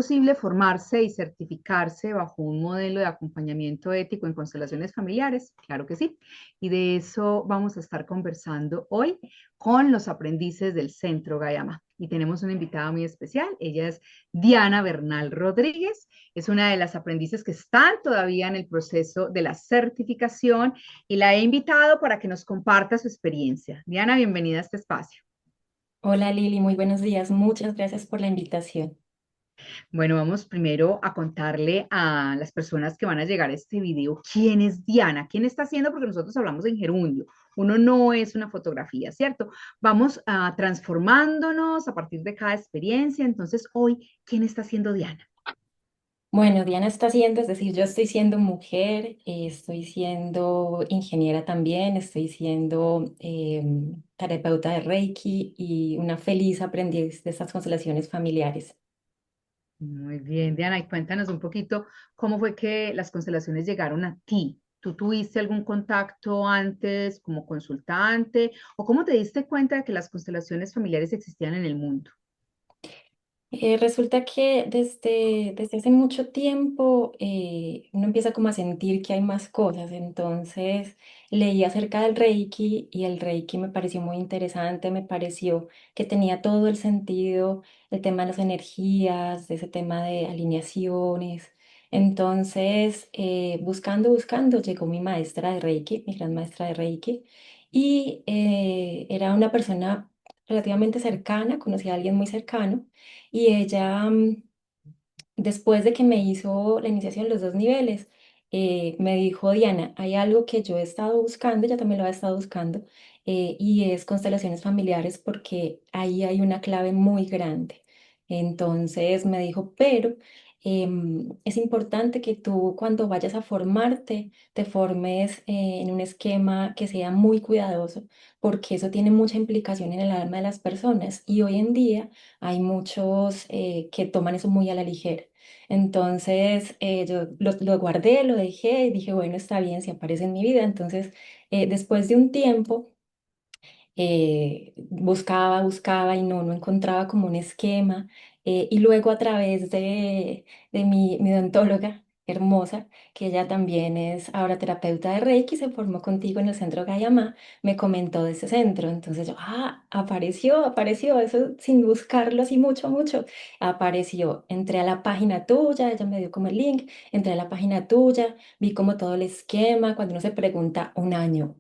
posible formarse y certificarse bajo un modelo de acompañamiento ético en constelaciones familiares? Claro que sí. Y de eso vamos a estar conversando hoy con los aprendices del Centro Gayama. Y tenemos una invitada muy especial. Ella es Diana Bernal Rodríguez. Es una de las aprendices que están todavía en el proceso de la certificación y la he invitado para que nos comparta su experiencia. Diana, bienvenida a este espacio. Hola Lili, muy buenos días. Muchas gracias por la invitación. Bueno, vamos primero a contarle a las personas que van a llegar a este video quién es Diana, quién está haciendo, porque nosotros hablamos en gerundio. Uno no es una fotografía, ¿cierto? Vamos transformándonos a partir de cada experiencia. Entonces, hoy, ¿quién está haciendo Diana? Bueno, Diana está siendo, es decir, yo estoy siendo mujer, estoy siendo ingeniera también, estoy siendo terapeuta de Reiki y una feliz aprendiz de estas constelaciones familiares. Muy bien, Diana, y cuéntanos un poquito cómo fue que las constelaciones llegaron a ti. ¿Tú tuviste algún contacto antes como consultante o cómo te diste cuenta de que las constelaciones familiares existían en el mundo? Resulta que desde hace mucho tiempo uno empieza como a sentir que hay más cosas, entonces leí acerca del Reiki y el Reiki me pareció muy interesante, me pareció que tenía todo el sentido, el tema de las energías, de ese tema de alineaciones. Entonces, buscando, llegó mi maestra de Reiki, mi gran maestra de Reiki, y era una persona relativamente cercana, conocí a alguien muy cercano y ella, después de que me hizo la iniciación, los dos niveles, me dijo, Diana, hay algo que yo he estado buscando, ella también lo ha estado buscando, y es constelaciones familiares porque ahí hay una clave muy grande. Entonces me dijo, pero es importante que tú cuando vayas a formarte, te formes en un esquema que sea muy cuidadoso, porque eso tiene mucha implicación en el alma de las personas. Y hoy en día hay muchos que toman eso muy a la ligera. Entonces, yo lo guardé, lo dejé y dije, bueno, está bien, si aparece en mi vida. Entonces, después de un tiempo, buscaba y no encontraba como un esquema. Y luego a través de mi odontóloga hermosa, que ella también es ahora terapeuta de Reiki, se formó contigo en el centro Gayama, me comentó de ese centro. Entonces yo, apareció, eso sin buscarlo así mucho, apareció. Entré a la página tuya, ella me dio como el link, entré a la página tuya, vi como todo el esquema, cuando uno se pregunta, un año.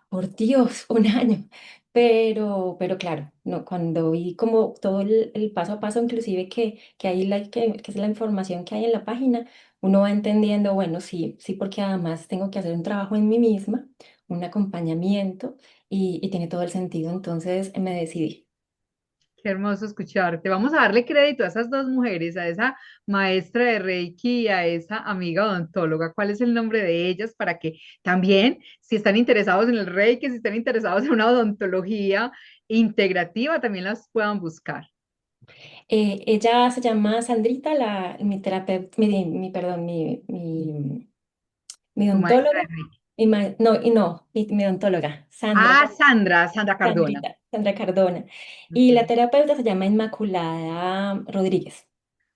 Por Dios, un año. Pero claro, no, cuando vi como todo el paso a paso, inclusive que ahí que es la información que hay en la página, uno va entendiendo, bueno, sí, porque además tengo que hacer un trabajo en mí misma, un acompañamiento, y tiene todo el sentido. Entonces me decidí. Qué hermoso escucharte. Vamos a darle crédito a esas dos mujeres, a esa maestra de Reiki y a esa amiga odontóloga. ¿Cuál es el nombre de ellas para que también, si están interesados en el Reiki, si están interesados en una odontología integrativa, también las puedan buscar? Ella se llama Sandrita, mi terapeuta, perdón, mi Tu maestra odontóloga, de Reiki. mi odontóloga, Sandra. Ah, Sandra, Sandra Cardona. Sandra Cardona. Y la Ujú. terapeuta se llama Inmaculada Rodríguez.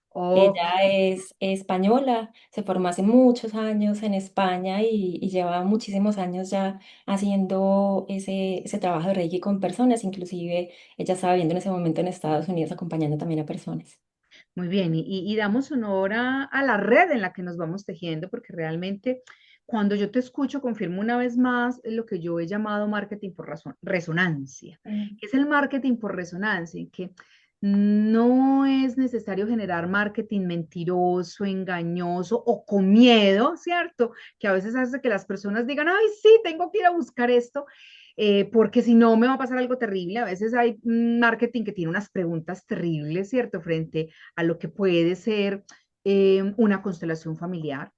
Ok. Ella es española, se formó hace muchos años en España y lleva muchísimos años ya haciendo ese trabajo de Reiki con personas. Inclusive ella estaba viviendo en ese momento en Estados Unidos acompañando también a personas. Muy bien, y damos honor a la red en la que nos vamos tejiendo, porque realmente cuando yo te escucho, confirmo una vez más lo que yo he llamado marketing por resonancia, Mm. que es el marketing por resonancia, en que no es necesario generar marketing mentiroso, engañoso o con miedo, ¿cierto? Que a veces hace que las personas digan, ay, sí, tengo que ir a buscar esto, porque si no me va a pasar algo terrible. A veces hay marketing que tiene unas preguntas terribles, ¿cierto? Frente a lo que puede ser una constelación familiar.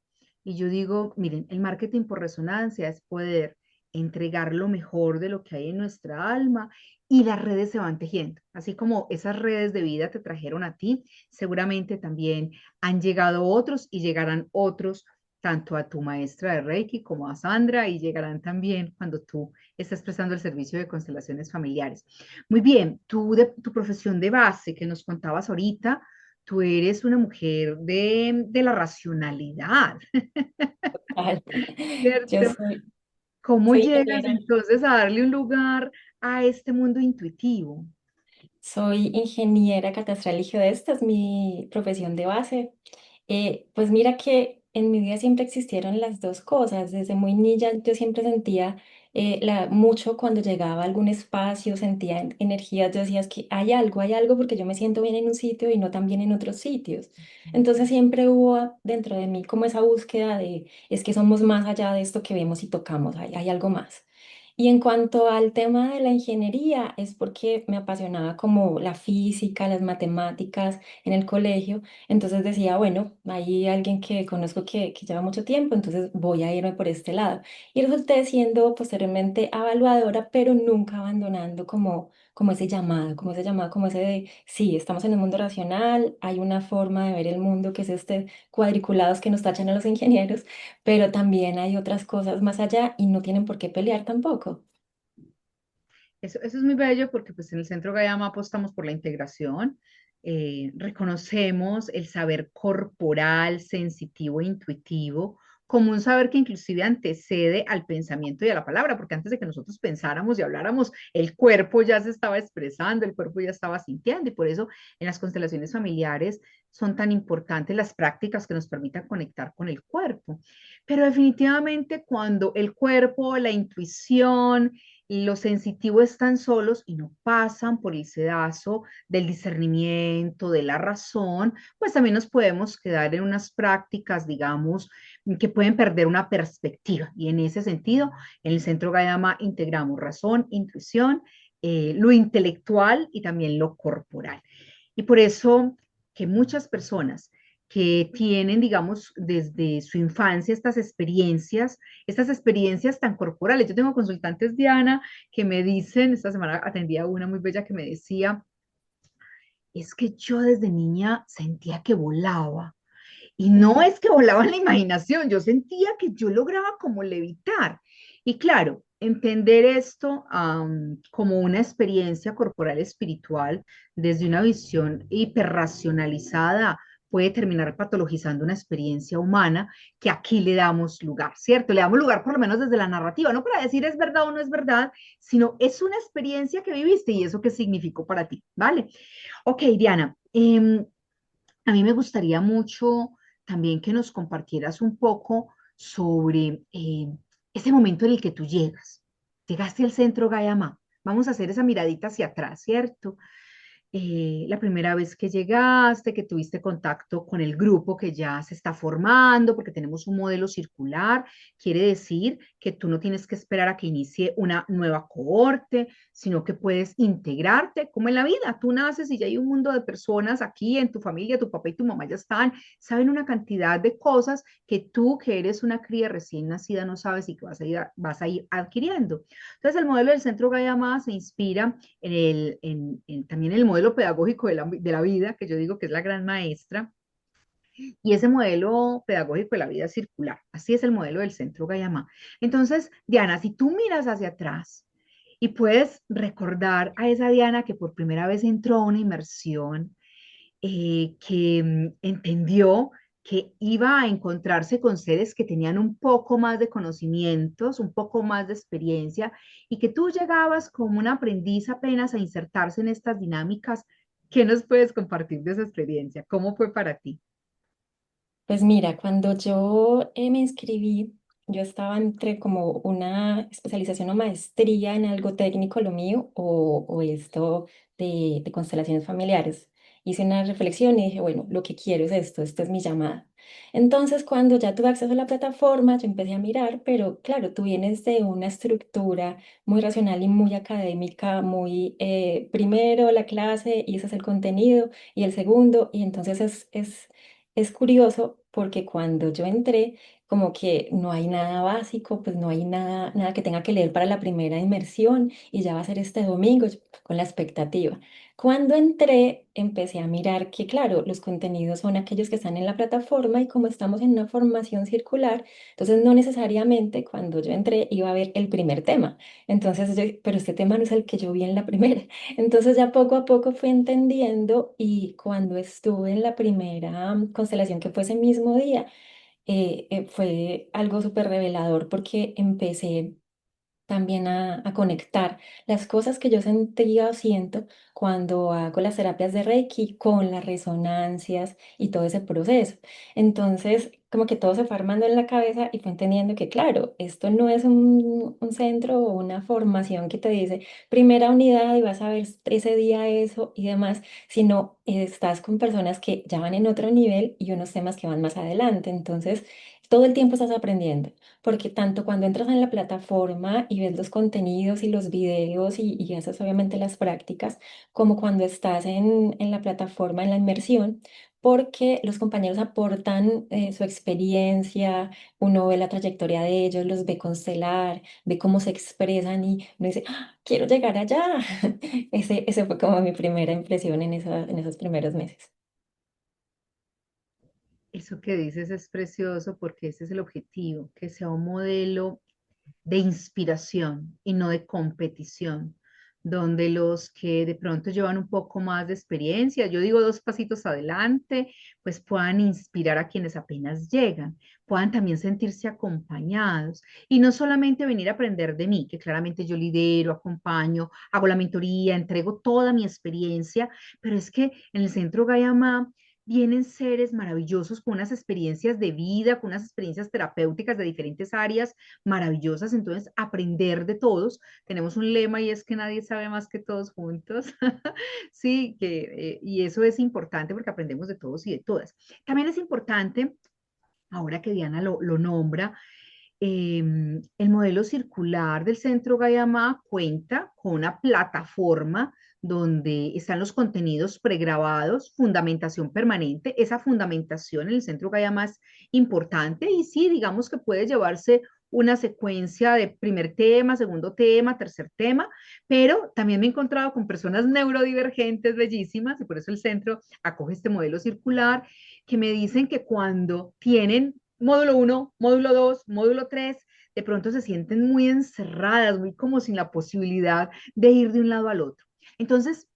Y yo digo, miren, el marketing por resonancia es poder entregar lo mejor de lo que hay en nuestra alma y las redes se van tejiendo. Así como esas redes de vida te trajeron a ti, seguramente también han llegado otros y llegarán otros, tanto a tu maestra de Reiki como a Sandra, y llegarán también cuando tú estás prestando el servicio de constelaciones familiares. Muy bien, tú de tu profesión de base que nos contabas ahorita, tú eres una mujer de la racionalidad, Total. Yo ¿cierto? ¿Cómo soy llegas ingeniera. entonces a darle un lugar a este mundo intuitivo? Soy ingeniera catastral y geodesta, es mi profesión de base. Pues mira que en mi vida siempre existieron las dos cosas. Desde muy niña yo siempre sentía mucho cuando llegaba a algún espacio, sentía energías, yo decía, es que hay algo porque yo me siento bien en un sitio y no tan bien en otros sitios. Entonces siempre hubo dentro de mí como esa búsqueda de, es que somos más allá de esto que vemos y tocamos, hay algo más. Y en cuanto al tema de la ingeniería, es porque me apasionaba como la física, las matemáticas en el colegio. Entonces decía, bueno, hay alguien que conozco que lleva mucho tiempo, entonces voy a irme por este lado. Y resulté siendo posteriormente evaluadora, pero nunca abandonando como ese llamado, como ese de, sí, estamos en el mundo racional, hay una forma de ver el mundo que es este cuadriculados que nos tachan a los ingenieros, pero también hay otras cosas más allá y no tienen por qué pelear tampoco. Eso es muy bello porque pues en el Centro Gayama apostamos por la integración, reconocemos el saber corporal, sensitivo e intuitivo como un saber que inclusive antecede al pensamiento y a la palabra, porque antes de que nosotros pensáramos y habláramos, el cuerpo ya se estaba expresando, el cuerpo ya estaba sintiendo y por eso en las constelaciones familiares son tan importantes las prácticas que nos permitan conectar con el cuerpo. Pero definitivamente cuando el cuerpo, la intuición, los sensitivos están solos y no pasan por el sedazo del discernimiento, de la razón, pues también nos podemos quedar en unas prácticas, digamos, que pueden perder una perspectiva. Y en ese sentido, en el Centro Gayama integramos razón, intuición, lo intelectual y también lo corporal. Y por eso que muchas personas que tienen, digamos, desde su infancia estas experiencias tan corporales. Yo tengo consultantes, Diana, que me dicen, esta semana atendía a una muy bella que me decía, es que yo desde niña sentía que volaba. Y no es que volaba en la imaginación, yo sentía que yo lograba como levitar. Y claro, entender esto como una experiencia corporal espiritual desde una visión hiperracionalizada puede terminar patologizando una experiencia humana que aquí le damos lugar, ¿cierto? Le damos lugar por lo menos desde la narrativa, no para decir es verdad o no es verdad, sino es una experiencia que viviste y eso qué significó para ti, ¿vale? Ok, Diana, a mí me gustaría mucho también que nos compartieras un poco sobre ese momento en el que tú llegas. Llegaste al centro Gayama. Vamos a hacer esa miradita hacia atrás, ¿cierto? La primera vez que llegaste, que tuviste contacto con el grupo que ya se está formando, porque tenemos un modelo circular, quiere decir que tú no tienes que esperar a que inicie una nueva cohorte, sino que puedes integrarte, como en la vida. Tú naces y ya hay un mundo de personas aquí en tu familia, tu papá y tu mamá ya están, saben una cantidad de cosas que tú, que eres una cría recién nacida, no sabes y que vas a ir adquiriendo. Entonces, el modelo del Centro Gayama se inspira también en el modelo pedagógico de la vida, que yo digo que es la gran maestra, y ese modelo pedagógico de la vida circular. Así es el modelo del Centro Gayama. Entonces, Diana, si tú miras hacia atrás y puedes recordar a esa Diana que por primera vez entró a una inmersión, que entendió que iba a encontrarse con seres que tenían un poco más de conocimientos, un poco más de experiencia, y que tú llegabas como un aprendiz apenas a insertarse en estas dinámicas. ¿Qué nos puedes compartir de esa experiencia? ¿Cómo fue para ti? Pues mira, cuando yo me inscribí, yo estaba entre como una especialización o maestría en algo técnico, lo mío, o esto de constelaciones familiares. Hice una reflexión y dije, bueno, lo que quiero es esto es mi llamada. Entonces, cuando ya tuve acceso a la plataforma, yo empecé a mirar, pero claro, tú vienes de una estructura muy racional y muy académica, muy primero la clase y ese es el contenido, y el segundo, y entonces es curioso porque cuando yo entré, como que no hay nada básico, pues no hay nada que tenga que leer para la primera inmersión y ya va a ser este domingo yo con la expectativa. Cuando entré, empecé a mirar que, claro, los contenidos son aquellos que están en la plataforma y como estamos en una formación circular, entonces no necesariamente cuando yo entré iba a ver el primer tema. Entonces pero este tema no es el que yo vi en la primera. Entonces ya poco a poco fui entendiendo y cuando estuve en la primera constelación que fue ese mismo día, fue algo súper revelador porque empecé también a conectar las cosas que yo sentía o siento cuando hago las terapias de Reiki con las resonancias y todo ese proceso. Entonces, como que todo se fue armando en la cabeza y fue entendiendo que, claro, esto no es un centro o una formación que te dice primera unidad y vas a ver ese día eso y demás, sino estás con personas que ya van en otro nivel y unos temas que van más adelante. Entonces, todo el tiempo estás aprendiendo porque tanto cuando entras en la plataforma y ves los contenidos y los videos y haces obviamente las prácticas, como cuando estás en la plataforma, en la inmersión, porque los compañeros aportan su experiencia, uno ve la trayectoria de ellos, los ve constelar, ve cómo se expresan y uno dice, "Ah, quiero llegar allá". Ese fue como mi primera impresión en esos primeros meses. Eso que dices es precioso porque ese es el objetivo, que sea un modelo de inspiración y no de competición, donde los que de pronto llevan un poco más de experiencia, yo digo dos pasitos adelante, pues puedan inspirar a quienes apenas llegan, puedan también sentirse acompañados y no solamente venir a aprender de mí, que claramente yo lidero, acompaño, hago la mentoría, entrego toda mi experiencia, pero es que en el Centro Gayama vienen seres maravillosos con unas experiencias de vida, con unas experiencias terapéuticas de diferentes áreas maravillosas, entonces aprender de todos. Tenemos un lema y es que nadie sabe más que todos juntos. Sí, y eso es importante porque aprendemos de todos y de todas. También es importante, ahora que Diana lo nombra, el modelo circular del Centro Gayama cuenta con una plataforma donde están los contenidos pregrabados, fundamentación permanente. Esa fundamentación en el Centro Gayama es importante y sí, digamos que puede llevarse una secuencia de primer tema, segundo tema, tercer tema, pero también me he encontrado con personas neurodivergentes bellísimas y por eso el centro acoge este modelo circular que me dicen que cuando tienen módulo uno, módulo 2, módulo 3, de pronto se sienten muy encerradas, muy como sin la posibilidad de ir de un lado al otro. Entonces,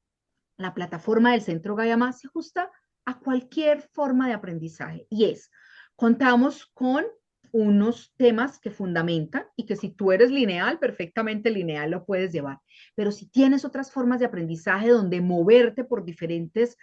la plataforma del Centro Gayama se ajusta a cualquier forma de aprendizaje y contamos con unos temas que fundamentan y que si tú eres lineal, perfectamente lineal lo puedes llevar. Pero si tienes otras formas de aprendizaje donde moverte por diferentes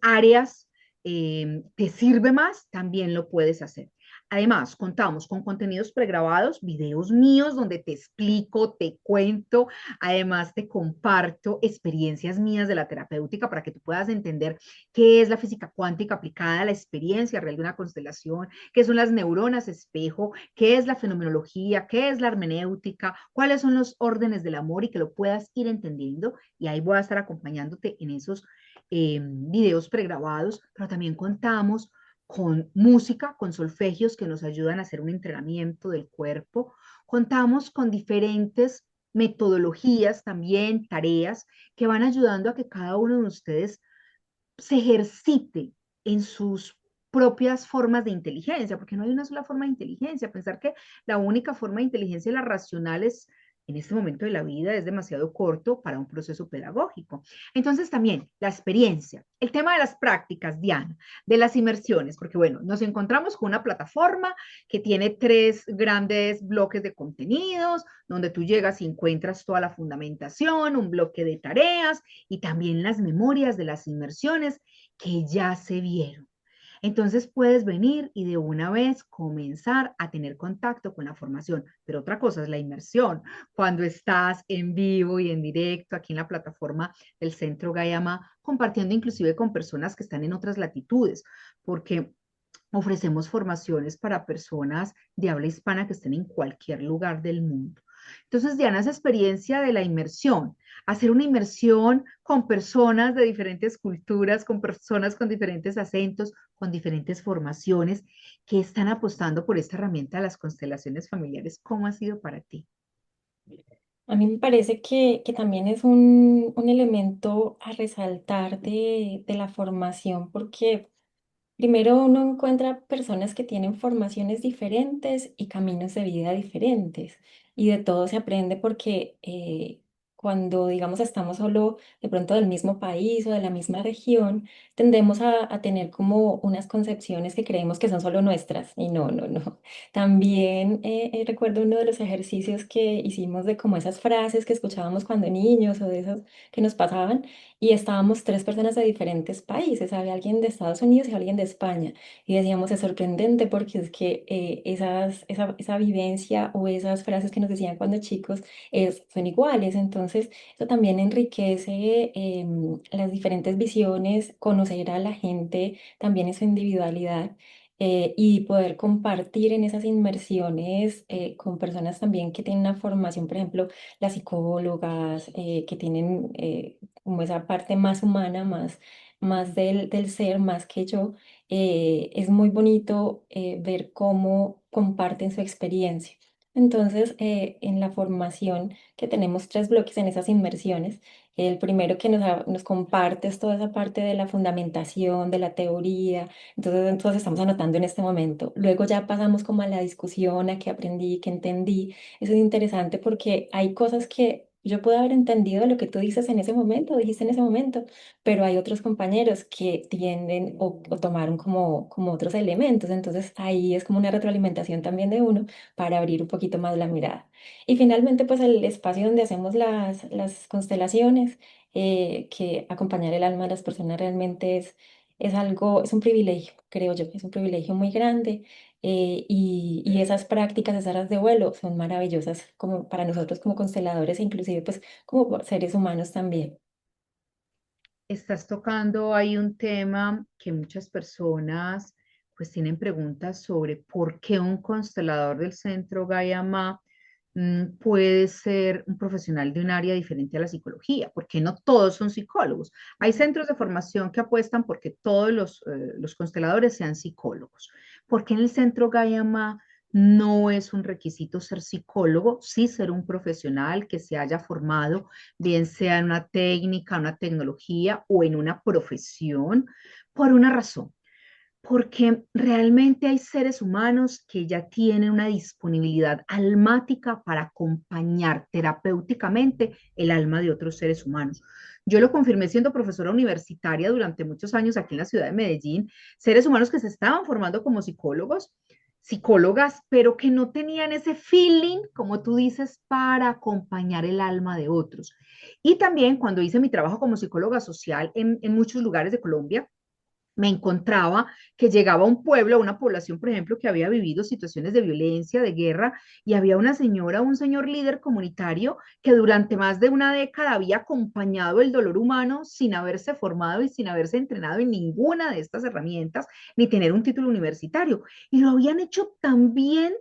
áreas te sirve más, también lo puedes hacer. Además, contamos con contenidos pregrabados, videos míos donde te explico, te cuento, además te comparto experiencias mías de la terapéutica para que tú puedas entender qué es la física cuántica aplicada a la experiencia real de una constelación, qué son las neuronas espejo, qué es la fenomenología, qué es la hermenéutica, cuáles son los órdenes del amor y que lo puedas ir entendiendo. Y ahí voy a estar acompañándote en esos videos pregrabados, pero también contamos con música, con solfegios que nos ayudan a hacer un entrenamiento del cuerpo. Contamos con diferentes metodologías también, tareas que van ayudando a que cada uno de ustedes se ejercite en sus propias formas de inteligencia, porque no hay una sola forma de inteligencia. Pensar que la única forma de inteligencia es la racional es, en este momento de la vida es demasiado corto para un proceso pedagógico. Entonces también la experiencia, el tema de las prácticas, Diana, de las inmersiones, porque bueno, nos encontramos con una plataforma que tiene tres grandes bloques de contenidos, donde tú llegas y encuentras toda la fundamentación, un bloque de tareas y también las memorias de las inmersiones que ya se vieron. Entonces puedes venir y de una vez comenzar a tener contacto con la formación. Pero otra cosa es la inmersión. Cuando estás en vivo y en directo aquí en la plataforma del Centro Gayama, compartiendo inclusive con personas que están en otras latitudes, porque ofrecemos formaciones para personas de habla hispana que estén en cualquier lugar del mundo. Entonces, Diana, esa experiencia de la inmersión, hacer una inmersión con personas de diferentes culturas, con personas con diferentes acentos, con diferentes formaciones que están apostando por esta herramienta de las constelaciones familiares, ¿cómo ha sido para ti? A mí me parece que también es un elemento a resaltar de la formación, porque primero uno encuentra personas que tienen formaciones diferentes y caminos de vida diferentes, y de todo se aprende porque cuando, digamos, estamos solo de pronto del mismo país o de la misma región, tendemos a tener como unas concepciones que creemos que son solo nuestras, y no, no, no. También recuerdo uno de los ejercicios que hicimos de como esas frases que escuchábamos cuando niños o de esos que nos pasaban, y estábamos tres personas de diferentes países, había alguien de Estados Unidos y alguien de España, y decíamos, es sorprendente porque es que esa vivencia o esas frases que nos decían cuando chicos son iguales. Entonces eso también enriquece las diferentes visiones, conocer a la gente también en su individualidad. Y poder compartir en esas inmersiones con personas también que tienen una formación, por ejemplo, las psicólogas, que tienen como esa parte más humana, más del ser, más que yo. Es muy bonito ver cómo comparten su experiencia. Entonces, en la formación, que tenemos tres bloques en esas inmersiones, el primero que nos comparte es toda esa parte de la fundamentación, de la teoría. Entonces estamos anotando en este momento. Luego ya pasamos como a la discusión, a qué aprendí, qué entendí. Eso es interesante porque hay cosas que yo puedo haber entendido lo que tú dices en ese momento, dijiste en ese momento, pero hay otros compañeros que tienden o tomaron como otros elementos. Entonces ahí es como una retroalimentación también de uno para abrir un poquito más la mirada. Y finalmente, pues el espacio donde hacemos las constelaciones, que acompañar el alma de las personas realmente es algo, es un privilegio, creo yo, es un privilegio muy grande. Y esas prácticas, esas horas de vuelo son maravillosas como para nosotros como consteladores e inclusive pues como por seres humanos también. Estás tocando ahí un tema que muchas personas pues tienen preguntas sobre por qué un constelador del centro Gayama puede ser un profesional de un área diferente a la psicología, porque no todos son psicólogos. Hay centros de formación que apuestan porque todos los consteladores sean psicólogos. ¿Por qué en el centro Gayama no es un requisito ser psicólogo, sí ser un profesional que se haya formado, bien sea en una técnica, una tecnología o en una profesión? Por una razón, porque realmente hay seres humanos que ya tienen una disponibilidad almática para acompañar terapéuticamente el alma de otros seres humanos. Yo lo confirmé siendo profesora universitaria durante muchos años aquí en la ciudad de Medellín, seres humanos que se estaban formando como psicólogos, psicólogas, pero que no tenían ese feeling, como tú dices, para acompañar el alma de otros. Y también cuando hice mi trabajo como psicóloga social en muchos lugares de Colombia, me encontraba que llegaba a un pueblo, a una población, por ejemplo, que había vivido situaciones de violencia, de guerra, y había una señora, un señor líder comunitario que durante más de una década había acompañado el dolor humano sin haberse formado y sin haberse entrenado en ninguna de estas herramientas, ni tener un título universitario. Y lo habían hecho tan bien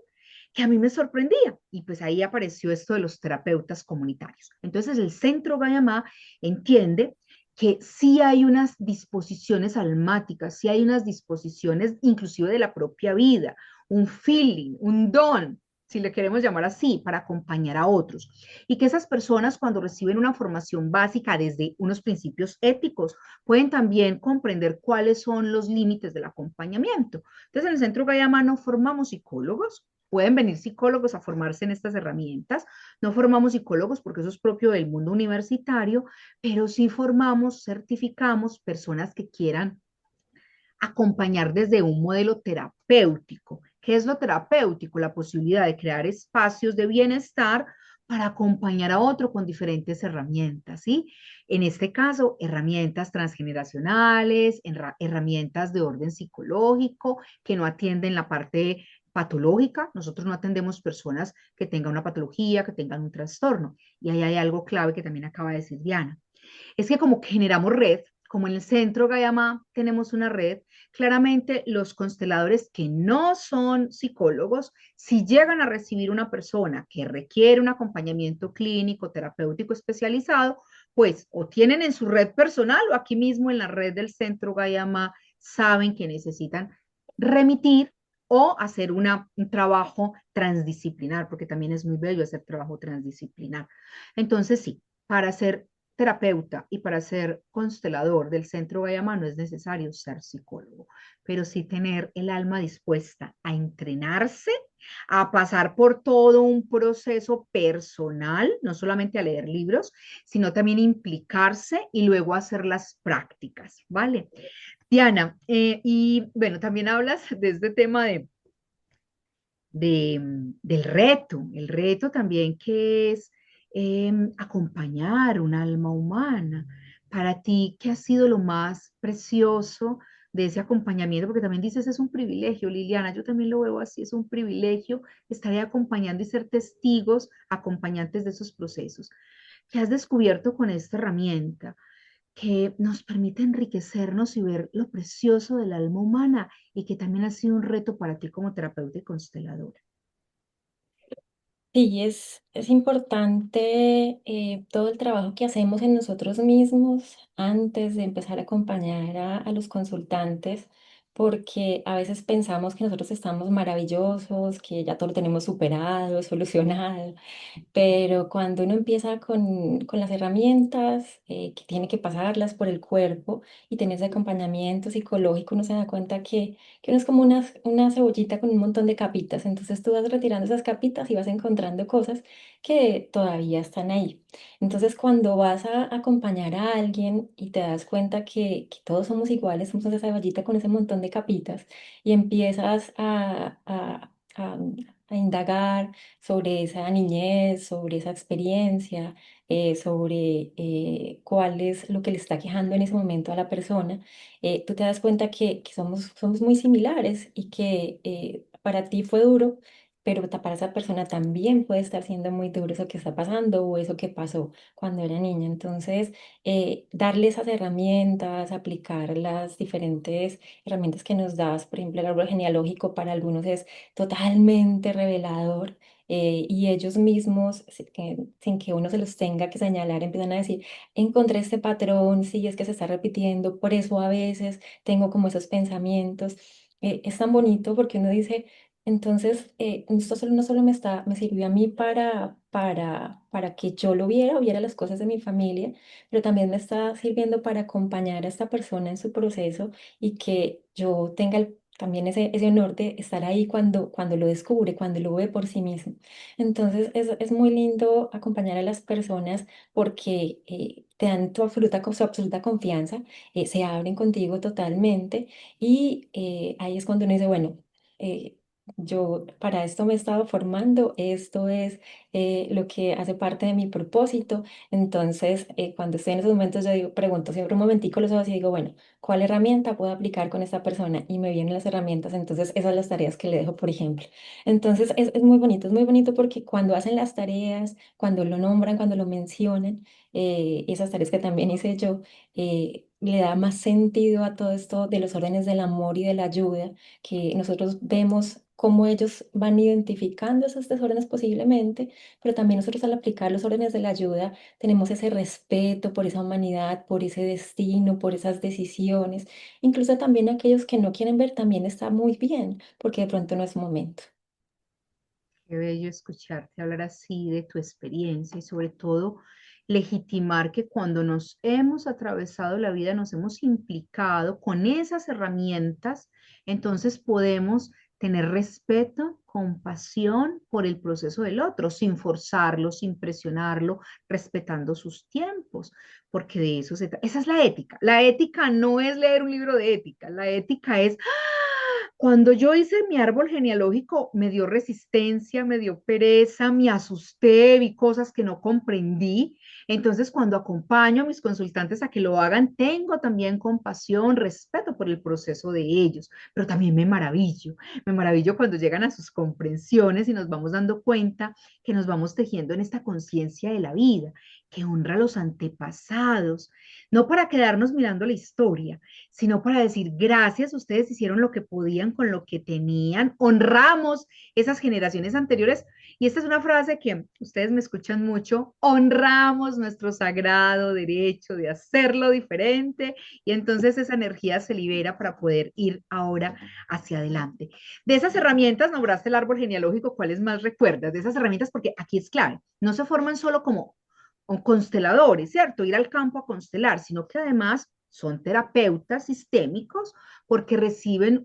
que a mí me sorprendía. Y pues ahí apareció esto de los terapeutas comunitarios. Entonces el Centro Gayamá entiende que sí hay unas disposiciones almáticas, sí hay unas disposiciones inclusive de la propia vida, un feeling, un don, si le queremos llamar así, para acompañar a otros. Y que esas personas cuando reciben una formación básica desde unos principios éticos, pueden también comprender cuáles son los límites del acompañamiento. Entonces, en el Centro Gayama no formamos psicólogos, pueden venir psicólogos a formarse en estas herramientas, no formamos psicólogos porque eso es propio del mundo universitario, pero sí formamos, certificamos personas que quieran acompañar desde un modelo terapéutico. ¿Qué es lo terapéutico? La posibilidad de crear espacios de bienestar para acompañar a otro con diferentes herramientas, ¿sí? En este caso, herramientas transgeneracionales, herramientas de orden psicológico que no atienden la parte patológica. Nosotros no atendemos personas que tengan una patología, que tengan un trastorno. Y ahí hay algo clave que también acaba de decir Diana. Es que como que generamos red, como en el centro Gayama tenemos una red, claramente los consteladores que no son psicólogos, si llegan a recibir una persona que requiere un acompañamiento clínico, terapéutico especializado, pues o tienen en su red personal o aquí mismo en la red del centro Gayama, saben que necesitan remitir o hacer un trabajo transdisciplinar, porque también es muy bello hacer trabajo transdisciplinar. Entonces, sí, para ser terapeuta y para ser constelador del Centro Gayama no es necesario ser psicólogo, pero sí tener el alma dispuesta a entrenarse, a pasar por todo un proceso personal, no solamente a leer libros, sino también implicarse y luego hacer las prácticas, ¿vale? Diana, y bueno, también hablas de este tema del reto, el reto también que es acompañar un alma humana. Para ti, ¿qué ha sido lo más precioso de ese acompañamiento? Porque también dices, es un privilegio, Liliana, yo también lo veo así, es un privilegio estar ahí acompañando y ser testigos, acompañantes de esos procesos. ¿Qué has descubierto con esta herramienta que nos permite enriquecernos y ver lo precioso del alma humana y que también ha sido un reto para ti como terapeuta y consteladora? Sí, es importante todo el trabajo que hacemos en nosotros mismos antes de empezar a acompañar a los consultantes, porque a veces pensamos que nosotros estamos maravillosos, que ya todo lo tenemos superado, solucionado, pero cuando uno empieza con las herramientas, que tiene que pasarlas por el cuerpo y tener ese acompañamiento psicológico, uno se da cuenta que uno es como una cebollita con un montón de capitas. Entonces tú vas retirando esas capitas y vas encontrando cosas que todavía están ahí. Entonces cuando vas a acompañar a alguien y te das cuenta que todos somos iguales, somos esa cebollita con ese montón de capitas y empiezas a indagar sobre esa niñez, sobre esa experiencia, sobre cuál es lo que le está quejando en ese momento a la persona, tú te das cuenta que somos muy similares y que para ti fue duro, pero para esa persona también puede estar siendo muy duro eso que está pasando o eso que pasó cuando era niña. Entonces, darle esas herramientas, aplicar las diferentes herramientas que nos das, por ejemplo, el árbol genealógico para algunos es totalmente revelador. Y ellos mismos, sin que uno se los tenga que señalar, empiezan a decir, encontré este patrón, sí, es que se está repitiendo, por eso a veces tengo como esos pensamientos. Es tan bonito porque uno dice, entonces, esto no solo me sirvió a mí para que yo lo viera o viera las cosas de mi familia, pero también me está sirviendo para acompañar a esta persona en su proceso y que yo tenga también ese honor de estar ahí cuando lo descubre, cuando lo ve por sí mismo. Entonces es muy lindo acompañar a las personas porque te dan su absoluta confianza, se abren contigo totalmente y ahí es cuando uno dice, bueno, eh, yo para esto me he estado formando, esto es lo que hace parte de mi propósito. Entonces, cuando estoy en esos momentos, yo digo, pregunto siempre un momentico los ojos y digo, bueno, ¿cuál herramienta puedo aplicar con esta persona? Y me vienen las herramientas, entonces esas son las tareas que le dejo, por ejemplo. Entonces es muy bonito porque cuando hacen las tareas, cuando lo nombran, cuando lo mencionan, esas tareas que también hice yo, le da más sentido a todo esto de los órdenes del amor y de la ayuda, que nosotros vemos cómo ellos van identificando esos desórdenes posiblemente, pero también nosotros al aplicar los órdenes de la ayuda tenemos ese respeto por esa humanidad, por ese destino, por esas decisiones. Incluso también aquellos que no quieren ver también está muy bien, porque de pronto no es momento. Qué bello escucharte hablar así de tu experiencia y sobre todo legitimar que cuando nos hemos atravesado la vida, nos hemos implicado con esas herramientas, entonces podemos tener respeto, compasión por el proceso del otro, sin forzarlo, sin presionarlo, respetando sus tiempos, porque de eso se trata. Esa es la ética. La ética no es leer un libro de ética, la ética es cuando yo hice mi árbol genealógico, me dio resistencia, me dio pereza, me asusté, vi cosas que no comprendí. Entonces, cuando acompaño a mis consultantes a que lo hagan, tengo también compasión, respeto por el proceso de ellos, pero también me maravillo cuando llegan a sus comprensiones y nos vamos dando cuenta que nos vamos tejiendo en esta conciencia de la vida, que honra a los antepasados, no para quedarnos mirando la historia, sino para decir gracias, ustedes hicieron lo que podían con lo que tenían, honramos esas generaciones anteriores. Y esta es una frase que ustedes me escuchan mucho: honramos nuestro sagrado derecho de hacerlo diferente, y entonces esa energía se libera para poder ir ahora hacia adelante. De esas herramientas, nombraste el árbol genealógico, ¿cuáles más recuerdas? De esas herramientas, porque aquí es clave, no se forman solo como consteladores, ¿cierto? Ir al campo a constelar, sino que además son terapeutas sistémicos porque reciben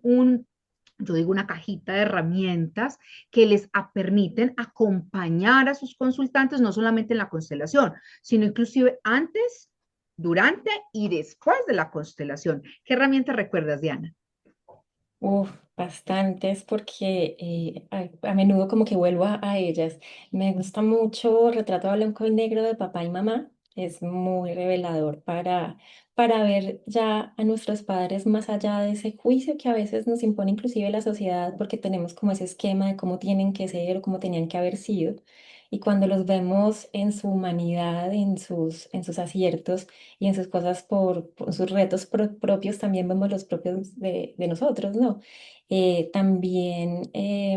yo digo, una cajita de herramientas que les permiten acompañar a sus consultantes, no solamente en la constelación, sino inclusive antes, durante y después de la constelación. ¿Qué herramientas recuerdas, Diana? Uf, bastantes porque a menudo como que vuelvo a ellas. Me gusta mucho Retrato a blanco y negro de papá y mamá. Es muy revelador para ver ya a nuestros padres más allá de ese juicio que a veces nos impone inclusive la sociedad porque tenemos como ese esquema de cómo tienen que ser o cómo tenían que haber sido. Y cuando los vemos en su humanidad, en sus aciertos y en sus cosas por sus retos propios, también vemos los propios de nosotros, ¿no? También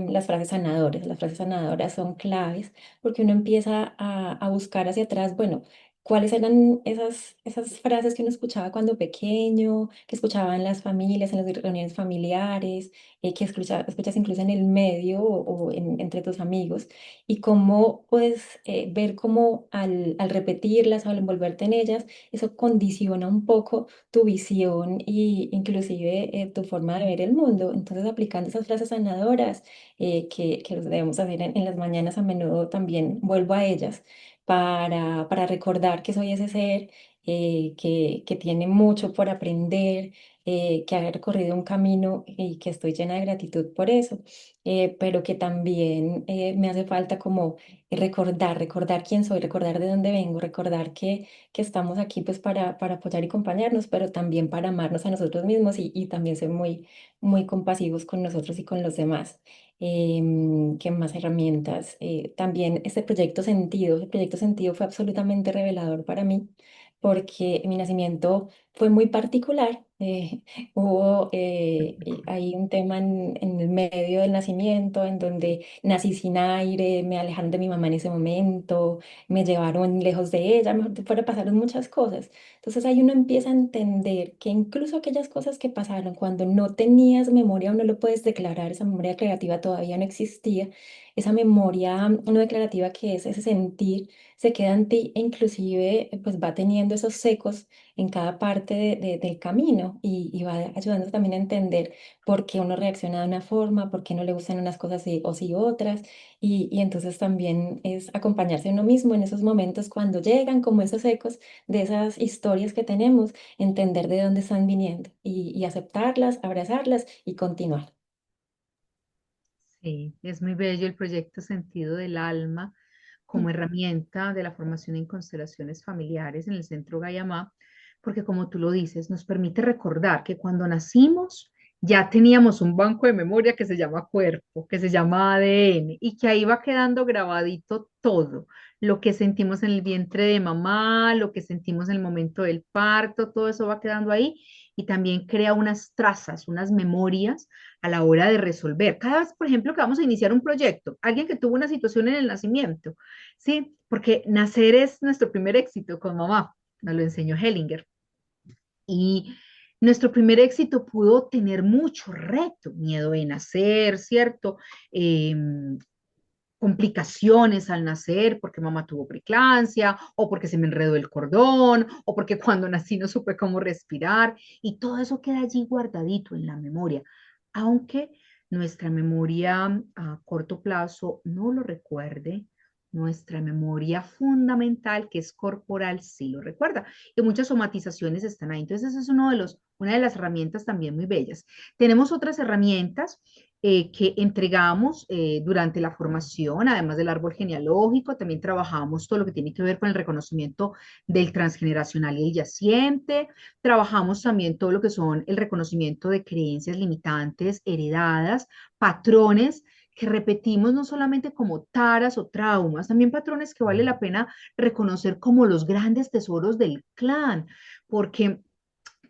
las frases sanadoras son claves porque uno empieza a buscar hacia atrás, bueno, cuáles eran esas frases que uno escuchaba cuando pequeño, que escuchaba en las familias, en las reuniones familiares, que escuchas incluso en el medio entre tus amigos, y cómo puedes ver cómo al repetirlas o al envolverte en ellas, eso condiciona un poco tu visión y inclusive tu forma de ver el mundo. Entonces, aplicando esas frases sanadoras que los debemos hacer en las mañanas, a menudo también vuelvo a ellas para recordar que soy ese ser que tiene mucho por aprender, que ha recorrido un camino y que estoy llena de gratitud por eso, pero que también me hace falta como recordar quién soy, recordar de dónde vengo, recordar que estamos aquí pues para apoyar y acompañarnos, pero también para amarnos a nosotros mismos y también ser muy compasivos con nosotros y con los demás. ¿Qué más herramientas? También este proyecto Sentido fue absolutamente revelador para mí porque mi nacimiento fue muy particular. Hubo hay un tema en el medio del nacimiento en donde nací sin aire, me alejaron de mi mamá en ese momento, me llevaron lejos de ella, mejor fuera pasaron muchas cosas. Entonces ahí uno empieza a entender que incluso aquellas cosas que pasaron cuando no tenías memoria o no lo puedes declarar, esa memoria creativa todavía no existía, esa memoria no declarativa que es ese sentir, se queda en ti e inclusive pues va teniendo esos ecos en cada parte del camino y va ayudando también a entender por qué uno reacciona de una forma, por qué no le gustan unas cosas o sí otras. Y entonces también es acompañarse a uno mismo en esos momentos cuando llegan como esos ecos de esas historias que tenemos, entender de dónde están viniendo y aceptarlas, abrazarlas y continuar. Sí, es muy bello el proyecto Sentido del Alma como herramienta de la formación en constelaciones familiares en el Centro Gayamá, porque como tú lo dices, nos permite recordar que cuando nacimos ya teníamos un banco de memoria que se llama cuerpo, que se llama ADN, y que ahí va quedando grabadito todo, lo que sentimos en el vientre de mamá, lo que sentimos en el momento del parto, todo eso va quedando ahí y también crea unas trazas, unas memorias a la hora de resolver. Cada vez, por ejemplo, que vamos a iniciar un proyecto, alguien que tuvo una situación en el nacimiento, ¿sí? Porque nacer es nuestro primer éxito con mamá, nos lo enseñó Hellinger. Y nuestro primer éxito pudo tener mucho reto, miedo de nacer, ¿cierto? Complicaciones al nacer porque mamá tuvo preeclampsia o porque se me enredó el cordón o porque cuando nací no supe cómo respirar, y todo eso queda allí guardadito en la memoria, aunque nuestra memoria a corto plazo no lo recuerde. Nuestra memoria fundamental, que es corporal, sí lo recuerda. Y muchas somatizaciones están ahí. Entonces, esa es una de las herramientas también muy bellas. Tenemos otras herramientas que entregamos durante la formación, además del árbol genealógico. También trabajamos todo lo que tiene que ver con el reconocimiento del transgeneracional y el yaciente. Trabajamos también todo lo que son el reconocimiento de creencias limitantes heredadas, patrones que repetimos no solamente como taras o traumas, también patrones que vale la pena reconocer como los grandes tesoros del clan, porque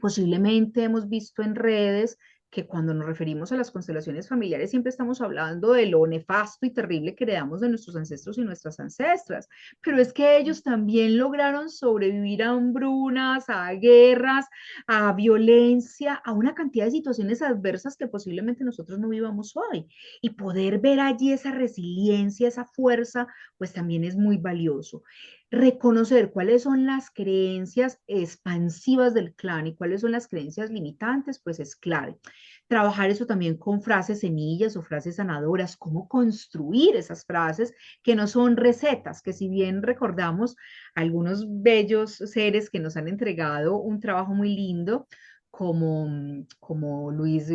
posiblemente hemos visto en redes que cuando nos referimos a las constelaciones familiares siempre estamos hablando de lo nefasto y terrible que heredamos de nuestros ancestros y nuestras ancestras, pero es que ellos también lograron sobrevivir a hambrunas, a guerras, a violencia, a una cantidad de situaciones adversas que posiblemente nosotros no vivamos hoy. Y poder ver allí esa resiliencia, esa fuerza, pues también es muy valioso. Reconocer cuáles son las creencias expansivas del clan y cuáles son las creencias limitantes, pues es clave. Trabajar eso también con frases semillas o frases sanadoras, cómo construir esas frases que no son recetas, que si bien recordamos algunos bellos seres que nos han entregado un trabajo muy lindo, como Luis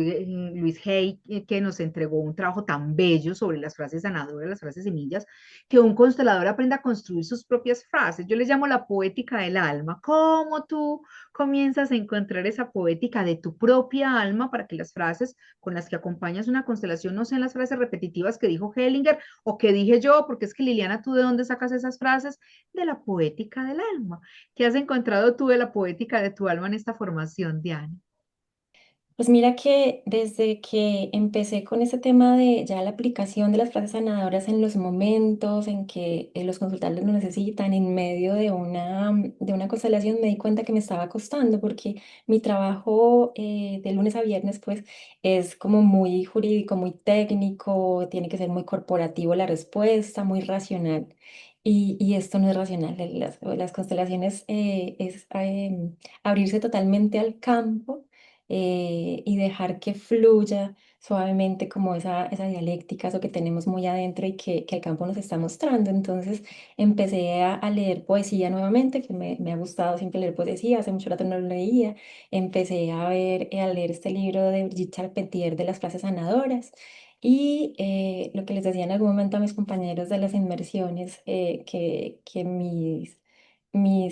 Hay, que nos entregó un trabajo tan bello sobre las frases sanadoras, las frases semillas, que un constelador aprenda a construir sus propias frases. Yo les llamo la poética del alma. ¿Cómo tú comienzas a encontrar esa poética de tu propia alma para que las frases con las que acompañas una constelación no sean las frases repetitivas que dijo Hellinger o que dije yo? Porque es que Liliana, ¿tú de dónde sacas esas frases? De la poética del alma. ¿Qué has encontrado tú de la poética de tu alma en esta formación, Diana? Pues mira que desde que empecé con ese tema de ya la aplicación de las frases sanadoras en los momentos en que los consultantes lo necesitan, en medio de una constelación, me di cuenta que me estaba costando porque mi trabajo de lunes a viernes pues es como muy jurídico, muy técnico, tiene que ser muy corporativo la respuesta, muy racional. Y esto no es racional. Las constelaciones es abrirse totalmente al campo y dejar que fluya suavemente como esa dialéctica, eso que tenemos muy adentro y que el campo nos está mostrando. Entonces empecé a leer poesía nuevamente, que me ha gustado siempre leer poesía, hace mucho rato no lo leía. Empecé a leer este libro de Brigitte Charpentier de las frases sanadoras. Y lo que les decía en algún momento a mis compañeros de las inmersiones, que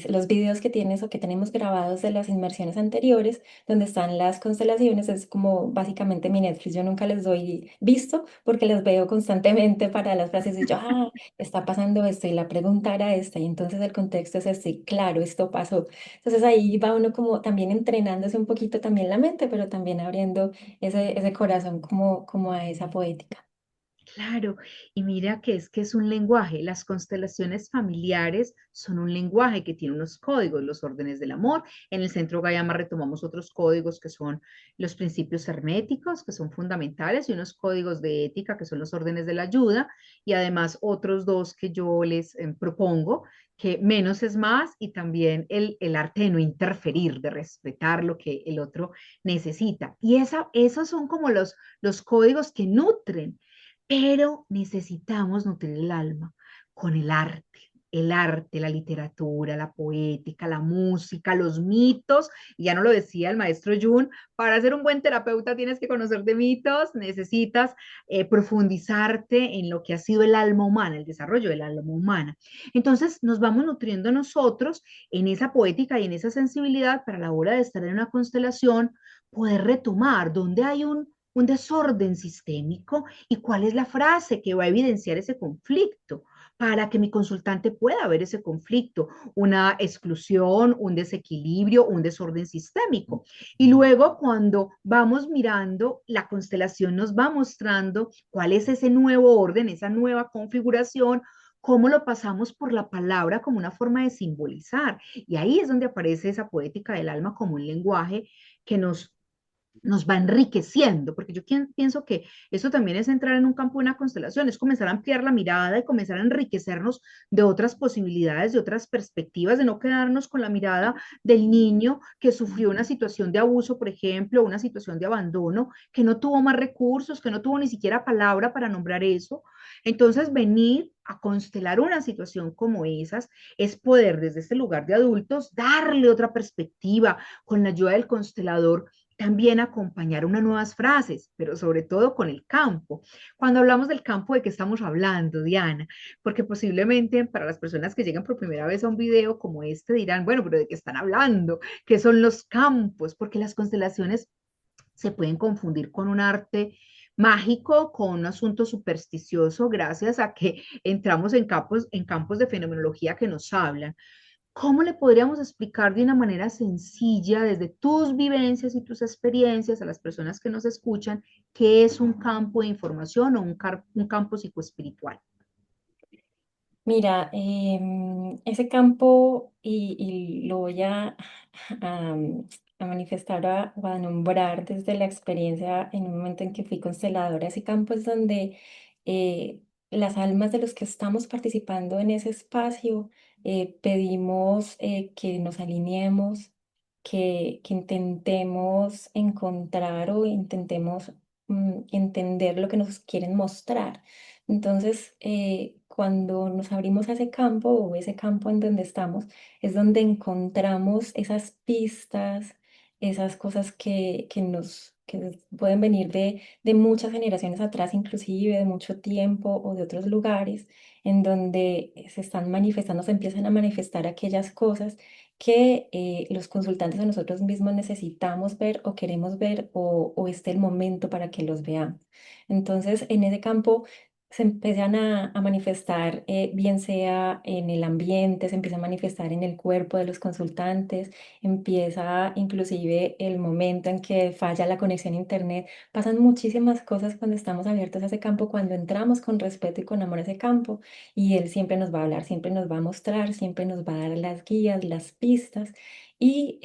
los videos que tienes o que tenemos grabados de las inmersiones anteriores, donde están las constelaciones, es como básicamente mi Netflix. Yo nunca les doy visto porque las veo constantemente para las frases y yo, está pasando esto y la pregunta era esta y entonces el contexto es este, y claro, esto pasó. Entonces ahí va uno como también entrenándose un poquito también la mente, pero también abriendo ese corazón como a esa poética. Claro, y mira que es un lenguaje. Las constelaciones familiares son un lenguaje que tiene unos códigos, los órdenes del amor. En el centro Gayama retomamos otros códigos que son los principios herméticos, que son fundamentales, y unos códigos de ética, que son los órdenes de la ayuda, y además otros dos que yo les propongo, que menos es más, y también el arte de no interferir, de respetar lo que el otro necesita. Y esos son como los códigos que nutren, pero necesitamos nutrir el alma con el arte, la literatura, la poética, la música, los mitos. Y ya no lo decía el maestro Jung, para ser un buen terapeuta tienes que conocer de mitos, necesitas profundizarte en lo que ha sido el alma humana, el desarrollo del alma humana. Entonces nos vamos nutriendo nosotros en esa poética y en esa sensibilidad para la hora de estar en una constelación, poder retomar donde hay un desorden sistémico y cuál es la frase que va a evidenciar ese conflicto para que mi consultante pueda ver ese conflicto, una exclusión, un desequilibrio, un desorden sistémico. Y luego cuando vamos mirando, la constelación nos va mostrando cuál es ese nuevo orden, esa nueva configuración, cómo lo pasamos por la palabra como una forma de simbolizar. Y ahí es donde aparece esa poética del alma como un lenguaje que nos va enriqueciendo, porque yo pienso que eso también es entrar en un campo de una constelación, es comenzar a ampliar la mirada y comenzar a enriquecernos de otras posibilidades, de otras perspectivas, de no quedarnos con la mirada del niño que sufrió una situación de abuso, por ejemplo, una situación de abandono, que no tuvo más recursos, que no tuvo ni siquiera palabra para nombrar eso. Entonces, venir a constelar una situación como esas es poder desde este lugar de adultos darle otra perspectiva con la ayuda del constelador, también acompañar unas nuevas frases, pero sobre todo con el campo. Cuando hablamos del campo, ¿de qué estamos hablando, Diana? Porque posiblemente para las personas que llegan por primera vez a un video como este dirán, bueno, pero ¿de qué están hablando? ¿Qué son los campos? Porque las constelaciones se pueden confundir con un arte mágico, con un asunto supersticioso, gracias a que entramos en campos de fenomenología que nos hablan. ¿Cómo le podríamos explicar de una manera sencilla, desde tus vivencias y tus experiencias, a las personas que nos escuchan, qué es un campo de información o un campo psicoespiritual? Mira, ese campo, y lo voy a, a manifestar o a nombrar desde la experiencia en un momento en que fui consteladora, ese campo es donde eh, las almas de los que estamos participando en ese espacio pedimos que nos alineemos, que intentemos encontrar o intentemos entender lo que nos quieren mostrar. Entonces, cuando nos abrimos a ese campo o ese campo en donde estamos, es donde encontramos esas pistas, esas cosas que pueden venir de muchas generaciones atrás, inclusive de mucho tiempo o de otros lugares, en donde se están manifestando, se empiezan a manifestar aquellas cosas que los consultantes o nosotros mismos necesitamos ver o queremos ver o este el momento para que los veamos. Entonces, en ese campo se empiezan a manifestar, bien sea en el ambiente, se empieza a manifestar en el cuerpo de los consultantes, empieza inclusive el momento en que falla la conexión a internet. Pasan muchísimas cosas cuando estamos abiertos a ese campo, cuando entramos con respeto y con amor a ese campo, y él siempre nos va a hablar, siempre nos va a mostrar, siempre nos va a dar las guías, las pistas, y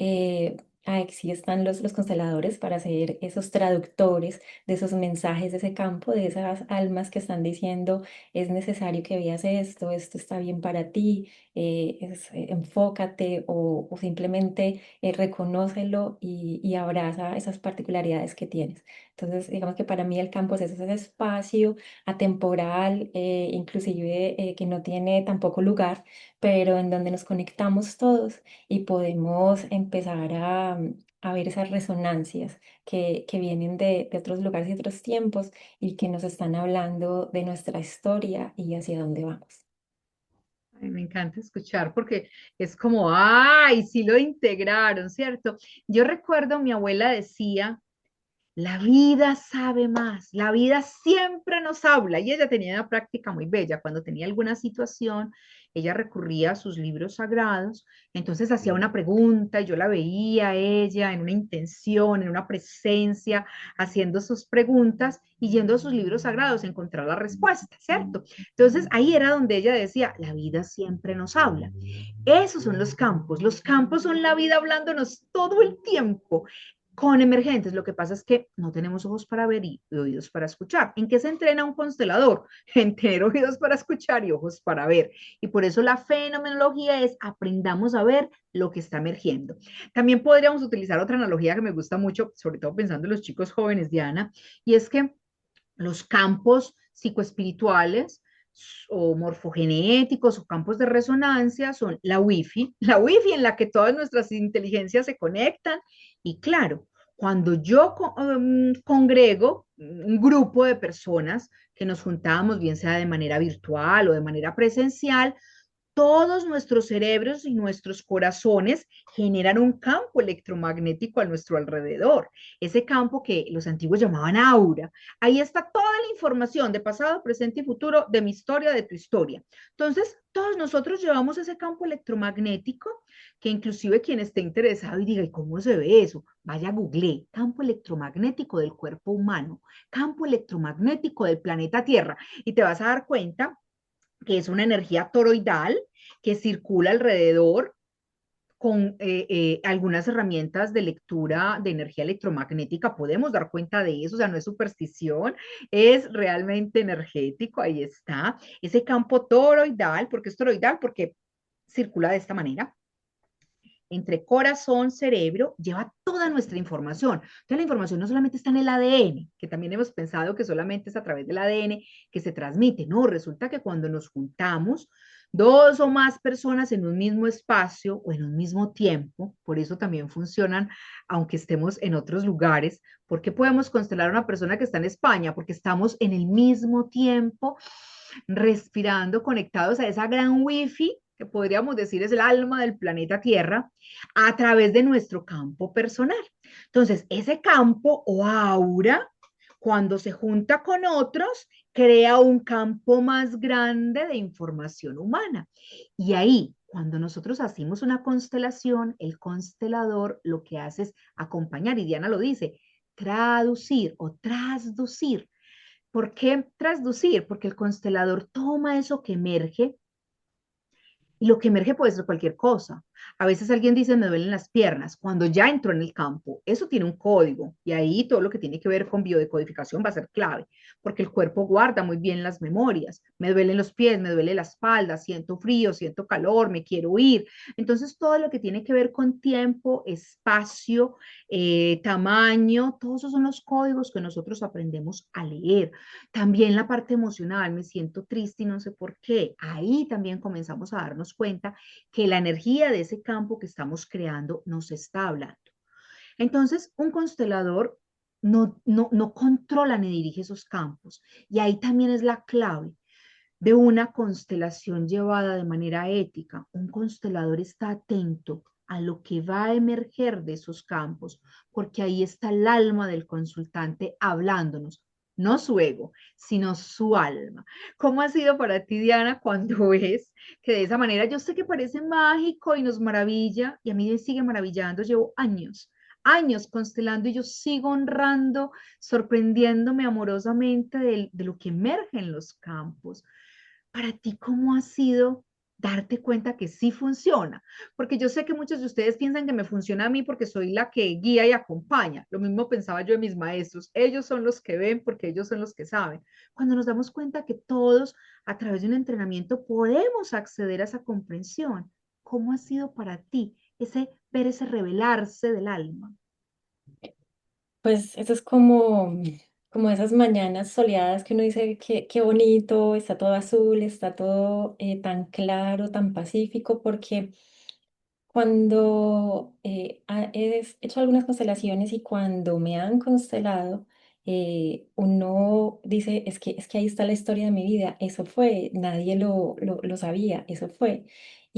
sí están los consteladores para ser esos traductores de esos mensajes de ese campo, de esas almas que están diciendo, es necesario que veas esto, esto está bien para ti, enfócate o simplemente reconócelo y abraza esas particularidades que tienes. Entonces, digamos que para mí el campo es ese espacio atemporal, inclusive que no tiene tampoco lugar, pero en donde nos conectamos todos y podemos empezar a ver esas resonancias que vienen de otros lugares y otros tiempos y que nos están hablando de nuestra historia y hacia dónde vamos. Ay, me encanta escuchar porque es como, ay, sí lo integraron, ¿cierto? Yo recuerdo mi abuela decía, la vida sabe más, la vida siempre nos habla. Y ella tenía una práctica muy bella. Cuando tenía alguna situación, ella recurría a sus libros sagrados, entonces hacía una pregunta y yo la veía a ella en una intención, en una presencia, haciendo sus preguntas y yendo a sus libros sagrados a encontrar la respuesta, ¿cierto? Entonces ahí era donde ella decía, la vida siempre nos habla. Esos son los campos son la vida hablándonos todo el tiempo. Con emergentes, lo que pasa es que no tenemos ojos para ver y oídos para escuchar. ¿En qué se entrena un constelador? En tener oídos para escuchar y ojos para ver. Y por eso la fenomenología es aprendamos a ver lo que está emergiendo. También podríamos utilizar otra analogía que me gusta mucho, sobre todo pensando en los chicos jóvenes, Diana, y es que los campos psicoespirituales o morfogenéticos o campos de resonancia son la wifi en la que todas nuestras inteligencias se conectan y claro, cuando yo congrego un grupo de personas que nos juntamos, bien sea de manera virtual o de manera presencial, todos nuestros cerebros y nuestros corazones generan un campo electromagnético a nuestro alrededor, ese campo que los antiguos llamaban aura. Ahí está toda la información de pasado, presente y futuro de mi historia, de tu historia. Entonces, todos nosotros llevamos ese campo electromagnético que inclusive quien esté interesado y diga, ¿y cómo se ve eso? Vaya a Google, campo electromagnético del cuerpo humano, campo electromagnético del planeta Tierra, y te vas a dar cuenta que es una energía toroidal que circula alrededor con algunas herramientas de lectura de energía electromagnética. Podemos dar cuenta de eso, o sea, no es superstición, es realmente energético, ahí está. Ese campo toroidal, ¿por qué es toroidal? Porque circula de esta manera entre corazón, cerebro, lleva toda nuestra información. Entonces la información no solamente está en el ADN, que también hemos pensado que solamente es a través del ADN que se transmite. No, resulta que cuando nos juntamos dos o más personas en un mismo espacio o en un mismo tiempo, por eso también funcionan, aunque estemos en otros lugares, porque podemos constelar a una persona que está en España, porque estamos en el mismo tiempo respirando, conectados a esa gran wifi que podríamos decir es el alma del planeta Tierra, a través de nuestro campo personal. Entonces, ese campo o aura, cuando se junta con otros, crea un campo más grande de información humana. Y ahí, cuando nosotros hacemos una constelación, el constelador lo que hace es acompañar, y Diana lo dice, traducir o trasducir. ¿Por qué trasducir? Porque el constelador toma eso que emerge y lo que emerge puede ser cualquier cosa. A veces alguien dice, me duelen las piernas, cuando ya entró en el campo. Eso tiene un código y ahí todo lo que tiene que ver con biodecodificación va a ser clave, porque el cuerpo guarda muy bien las memorias. Me duelen los pies, me duele la espalda, siento frío, siento calor, me quiero ir. Entonces, todo lo que tiene que ver con tiempo, espacio, tamaño, todos esos son los códigos que nosotros aprendemos a leer. También la parte emocional, me siento triste y no sé por qué. Ahí también comenzamos a darnos cuenta que la energía de ese campo que estamos creando nos está hablando. Entonces, un constelador no controla ni dirige esos campos. Y ahí también es la clave de una constelación llevada de manera ética. Un constelador está atento a lo que va a emerger de esos campos, porque ahí está el alma del consultante hablándonos, no su ego, sino su alma. ¿Cómo ha sido para ti, Diana, cuando ves que de esa manera, yo sé que parece mágico y nos maravilla, y a mí me sigue maravillando, llevo años constelando y yo sigo honrando, sorprendiéndome amorosamente de lo que emerge en los campos. Para ti, ¿cómo ha sido darte cuenta que sí funciona? Porque yo sé que muchos de ustedes piensan que me funciona a mí porque soy la que guía y acompaña. Lo mismo pensaba yo de mis maestros. Ellos son los que ven porque ellos son los que saben. Cuando nos damos cuenta que todos, a través de un entrenamiento, podemos acceder a esa comprensión. ¿Cómo ha sido para ti ese ver ese revelarse del alma? Pues eso es como, como esas mañanas soleadas que uno dice que qué bonito, está todo azul, está todo tan claro, tan pacífico, porque cuando he hecho algunas constelaciones y cuando me han constelado, uno dice, es que ahí está la historia de mi vida, eso fue, nadie lo sabía, eso fue.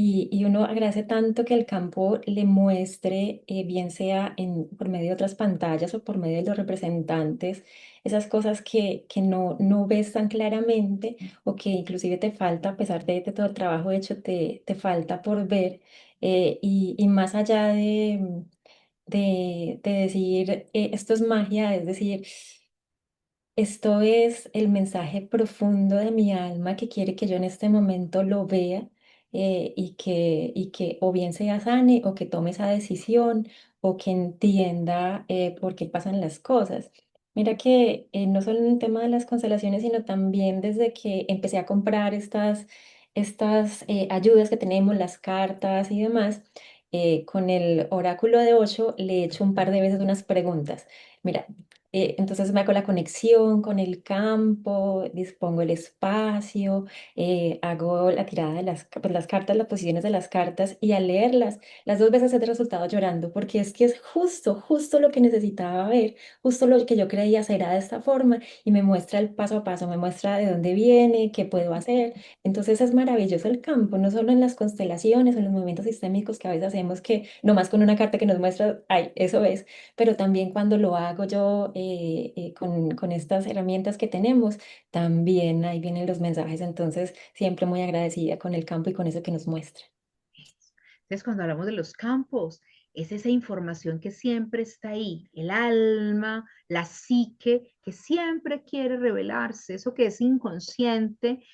Y uno agradece tanto que el campo le muestre, bien sea por medio de otras pantallas o por medio de los representantes, esas cosas que no ves tan claramente o que inclusive te falta, a pesar de todo el trabajo hecho, te falta por ver. Y más allá de decir esto es magia, es decir, esto es el mensaje profundo de mi alma que quiere que yo en este momento lo vea, y que o bien sea sane o que tome esa decisión o que entienda por qué pasan las cosas. Mira que no solo en el tema de las constelaciones, sino también desde que empecé a comprar estas ayudas que tenemos, las cartas y demás, con el oráculo de 8 le he hecho un par de veces unas preguntas. Mira, entonces me hago la conexión con el campo, dispongo el espacio, hago la tirada de pues, las cartas, las posiciones de las cartas y al leerlas, las dos veces he resultado llorando porque es que es justo lo que necesitaba ver, justo lo que yo creía será de esta forma y me muestra el paso a paso, me muestra de dónde viene, qué puedo hacer. Entonces es maravilloso el campo, no solo en las constelaciones o en los movimientos sistémicos que a veces hacemos que nomás con una carta que nos muestra, ay, eso es, pero también cuando lo hago yo con estas herramientas que tenemos, también ahí vienen los mensajes, entonces siempre muy agradecida con el campo y con eso que nos muestra. Entonces, cuando hablamos de los campos, es esa información que siempre está ahí, el alma, la psique, que siempre quiere revelarse, eso que es inconsciente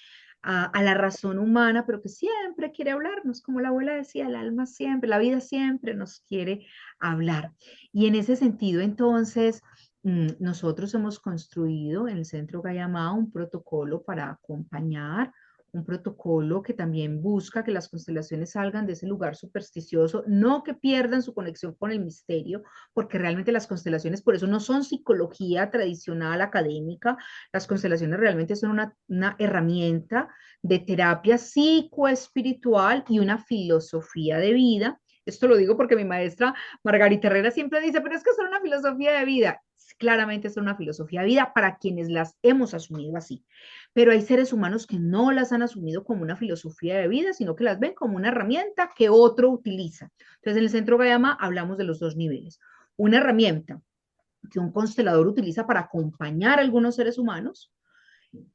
a la razón humana, pero que siempre quiere hablarnos, como la abuela decía, el alma siempre, la vida siempre nos quiere hablar. Y en ese sentido, entonces, nosotros hemos construido en el Centro Gayamá un protocolo para acompañar, un protocolo que también busca que las constelaciones salgan de ese lugar supersticioso, no que pierdan su conexión con el misterio, porque realmente las constelaciones por eso no son psicología tradicional académica, las constelaciones realmente son una herramienta de terapia psicoespiritual y una filosofía de vida. Esto lo digo porque mi maestra Margarita Herrera siempre dice, pero es que es una filosofía de vida. Claramente es una filosofía de vida para quienes las hemos asumido así. Pero hay seres humanos que no las han asumido como una filosofía de vida, sino que las ven como una herramienta que otro utiliza. Entonces, en el Centro Gayama hablamos de los dos niveles. una herramienta que un constelador utiliza para acompañar a algunos seres humanos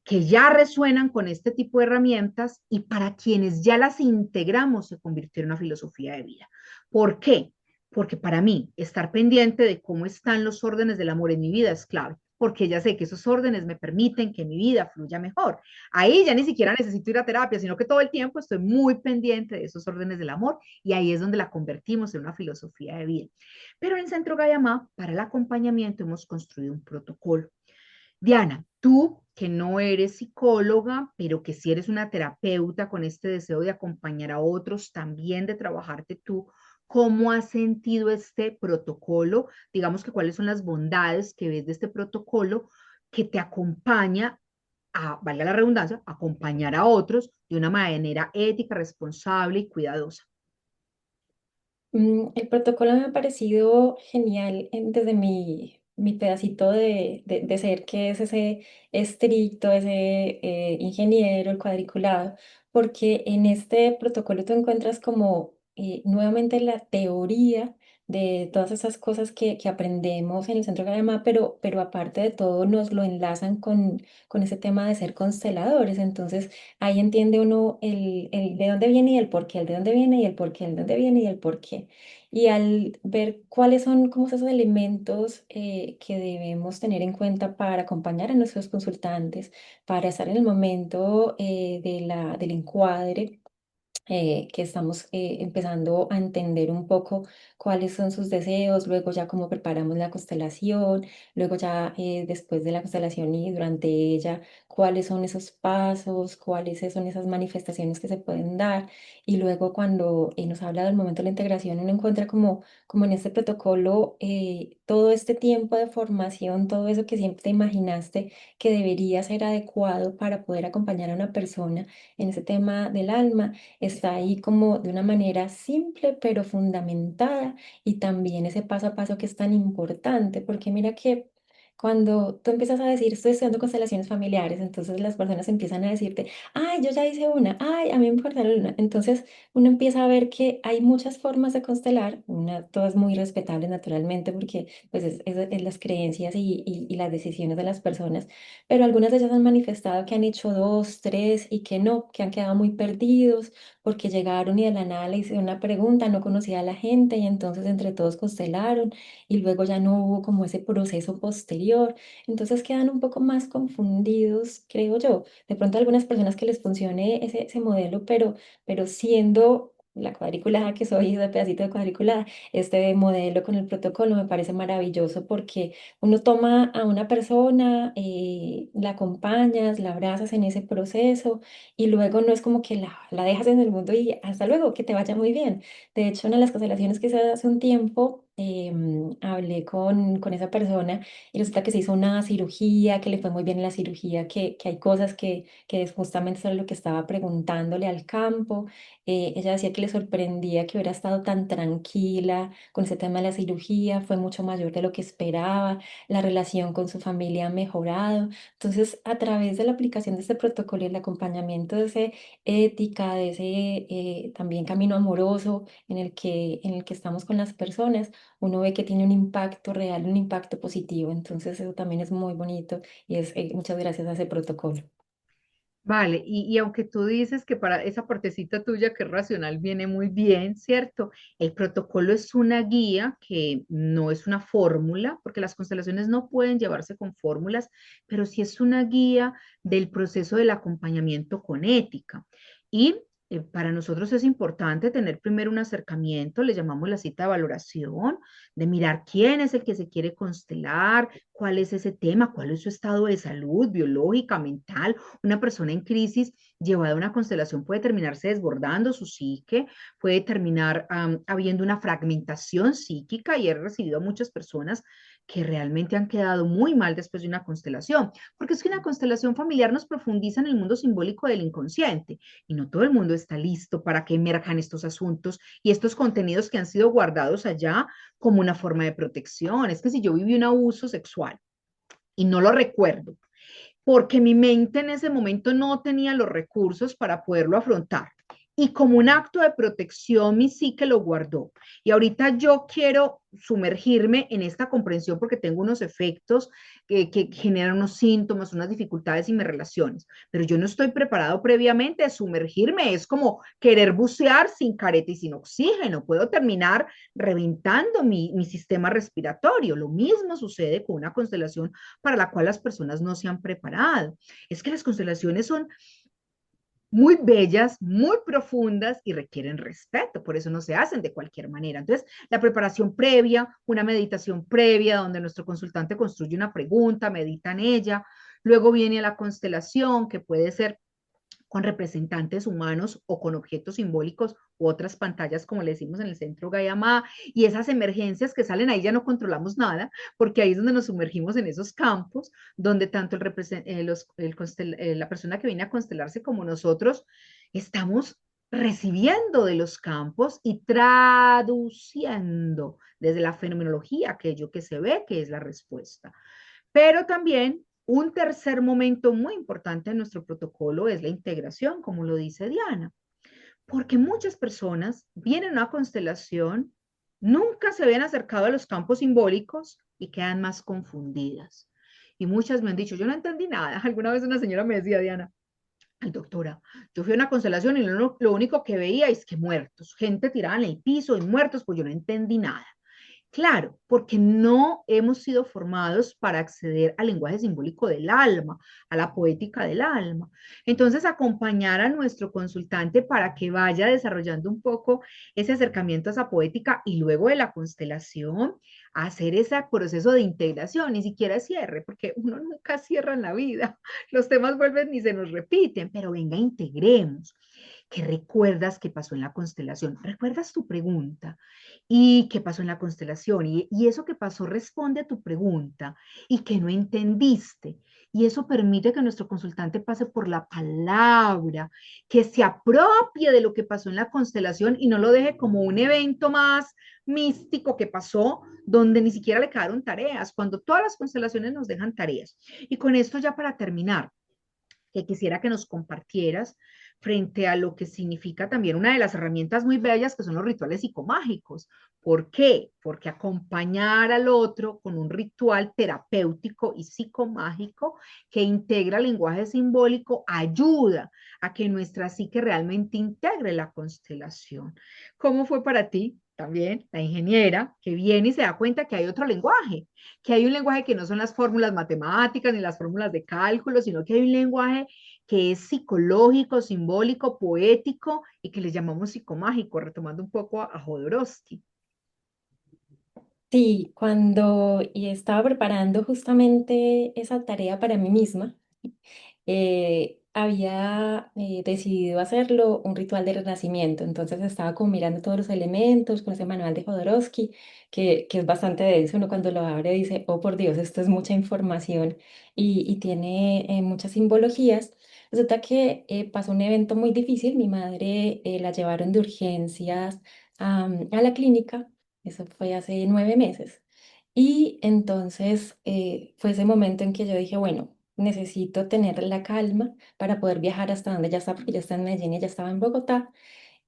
que ya resuenan con este tipo de herramientas y para quienes ya las integramos se convirtió en una filosofía de vida. ¿Por qué? Porque para mí estar pendiente de cómo están los órdenes del amor en mi vida es clave, porque ya sé que esos órdenes me permiten que mi vida fluya mejor. Ahí ya ni siquiera necesito ir a terapia, sino que todo el tiempo estoy muy pendiente de esos órdenes del amor y ahí es donde la convertimos en una filosofía de vida. Pero en Centro Gayamá, para el acompañamiento, hemos construido un protocolo. Diana, tú que no eres psicóloga, pero que sí eres una terapeuta con este deseo de acompañar a otros, también de trabajarte tú, ¿cómo has sentido este protocolo? Digamos que cuáles son las bondades que ves de este protocolo que te acompaña a, valga la redundancia, acompañar a otros de una manera ética, responsable y cuidadosa. El protocolo me ha parecido genial desde mi pedacito de ser, que es ese estricto, ese ingeniero, el cuadriculado, porque en este protocolo tú encuentras como nuevamente la teoría de todas esas cosas que aprendemos en el centro de Gama, pero aparte de todo nos lo enlazan con ese tema de ser consteladores. Entonces ahí entiende uno el de dónde viene y el por qué, el de dónde viene y el por qué, el de dónde viene y el por qué. Y al ver cuáles son como esos elementos que debemos tener en cuenta para acompañar a nuestros consultantes, para estar en el momento del encuadre, que estamos empezando a entender un poco cuáles son sus deseos, luego ya cómo preparamos la constelación, luego ya después de la constelación y durante ella, cuáles son esos pasos, cuáles son esas manifestaciones que se pueden dar, y luego cuando nos habla del momento de la integración, uno encuentra como en este protocolo todo este tiempo de formación, todo eso que siempre te imaginaste que debería ser adecuado para poder acompañar a una persona en ese tema del alma, está ahí como de una manera simple pero fundamentada, y también ese paso a paso que es tan importante, porque mira que cuando tú empiezas a decir estoy estudiando constelaciones familiares, entonces las personas empiezan a decirte, ay, yo ya hice una, ay, a mí me cortaron una. Entonces uno empieza a ver que hay muchas formas de constelar, una, todas muy respetables naturalmente, porque pues es las creencias y las decisiones de las personas, pero algunas de ellas han manifestado que han hecho dos, tres y que no, que han quedado muy perdidos porque llegaron y de la nada le hice una pregunta, no conocía a la gente y entonces entre todos constelaron y luego ya no hubo como ese proceso posterior. Entonces quedan un poco más confundidos, creo yo. De pronto a algunas personas que les funcione ese modelo, pero siendo la cuadriculada que soy, ese pedacito de cuadriculada, este modelo con el protocolo me parece maravilloso porque uno toma a una persona, la acompañas, la abrazas en ese proceso y luego no es como que la dejas en el mundo y hasta luego, que te vaya muy bien. De hecho, una de las constelaciones que hice hace un tiempo, hablé con esa persona y resulta que se hizo una cirugía, que le fue muy bien en la cirugía, que hay cosas que es justamente sobre lo que estaba preguntándole al campo. Ella decía que le sorprendía que hubiera estado tan tranquila con ese tema de la cirugía, fue mucho mayor de lo que esperaba, la relación con su familia ha mejorado. Entonces, a través de la aplicación de este protocolo y el acompañamiento de ese ética, de ese también camino amoroso en el que estamos con las personas, uno ve que tiene un impacto real, un impacto positivo. Entonces, eso también es muy bonito y es muchas gracias a ese protocolo. Vale, y aunque tú dices que para esa partecita tuya que es racional viene muy bien, ¿cierto? El protocolo es una guía que no es una fórmula, porque las constelaciones no pueden llevarse con fórmulas, pero sí es una guía del proceso del acompañamiento con ética. Y para nosotros es importante tener primero un acercamiento, le llamamos la cita de valoración, de mirar quién es el que se quiere constelar, cuál es ese tema, cuál es su estado de salud biológica, mental. Una persona en crisis llevada a una constelación puede terminarse desbordando su psique, puede terminar habiendo una fragmentación psíquica y he recibido a muchas personas que realmente han quedado muy mal después de una constelación, porque es que una constelación familiar nos profundiza en el mundo simbólico del inconsciente y no todo el mundo está listo para que emerjan estos asuntos y estos contenidos que han sido guardados allá como una forma de protección. Es que si yo viví un abuso sexual y no lo recuerdo, porque mi mente en ese momento no tenía los recursos para poderlo afrontar. y como un acto de protección mi psique lo guardó. Y ahorita yo quiero sumergirme en esta comprensión porque tengo unos efectos que generan unos síntomas, unas dificultades en mis relaciones, pero yo no estoy preparado previamente a sumergirme, es como querer bucear sin careta y sin oxígeno, puedo terminar reventando mi sistema respiratorio. Lo mismo sucede con una constelación para la cual las personas no se han preparado. Es que las constelaciones son muy bellas, muy profundas y requieren respeto, por eso no se hacen de cualquier manera. Entonces, la preparación previa, una meditación previa donde nuestro consultante construye una pregunta, medita en ella, luego viene la constelación que puede ser con representantes humanos o con objetos simbólicos u otras pantallas, como le decimos en el centro Gayamá, y esas emergencias que salen ahí ya no controlamos nada, porque ahí es donde nos sumergimos en esos campos, donde tanto la persona que viene a constelarse como nosotros estamos recibiendo de los campos y traduciendo desde la fenomenología aquello que se ve que es la respuesta. Pero también un tercer momento muy importante en nuestro protocolo es la integración, como lo dice Diana, porque muchas personas vienen a una constelación, nunca se ven acercado a los campos simbólicos y quedan más confundidas. Y muchas me han dicho, yo no entendí nada. Alguna vez una señora me decía, Diana, ay doctora, yo fui a una constelación y lo único que veía es que muertos, gente tirada en el piso y muertos, pues yo no entendí nada. Claro, porque no hemos sido formados para acceder al lenguaje simbólico del alma, a la poética del alma. Entonces, acompañar a nuestro consultante para que vaya desarrollando un poco ese acercamiento a esa poética y luego de la constelación, hacer ese proceso de integración, ni siquiera cierre, porque uno nunca cierra en la vida. Los temas vuelven y se nos repiten, pero venga, integremos. ¿Qué recuerdas que pasó en la constelación? ¿Recuerdas tu pregunta? ¿Y qué pasó en la constelación? Y eso que pasó responde a tu pregunta y que no entendiste. Y eso permite que nuestro consultante pase por la palabra, que se apropie de lo que pasó en la constelación y no lo deje como un evento más místico que pasó donde ni siquiera le quedaron tareas, cuando todas las constelaciones nos dejan tareas. Y con esto ya para terminar, que quisiera que nos compartieras frente a lo que significa también una de las herramientas muy bellas que son los rituales psicomágicos. ¿Por qué? Porque acompañar al otro con un ritual terapéutico y psicomágico que integra el lenguaje simbólico ayuda a que nuestra psique realmente integre la constelación. ¿Cómo fue para ti? También la ingeniera que viene y se da cuenta que hay otro lenguaje, que hay un lenguaje que no son las fórmulas matemáticas ni las fórmulas de cálculo, sino que hay un lenguaje que es psicológico, simbólico, poético y que le llamamos psicomágico, retomando un poco a Jodorowsky. Sí, cuando y estaba preparando justamente esa tarea para mí misma, había decidido hacerlo un ritual de renacimiento. Entonces estaba como mirando todos los elementos con ese manual de Jodorowsky, que es bastante denso. Uno cuando lo abre dice, oh por Dios, esto es mucha información y tiene muchas simbologías. Resulta que pasó un evento muy difícil. Mi madre la llevaron de urgencias a la clínica. Eso fue hace 9 meses. Y entonces fue ese momento en que yo dije, bueno, necesito tener la calma para poder viajar hasta donde ya está, porque ya está en Medellín y ya estaba en Bogotá,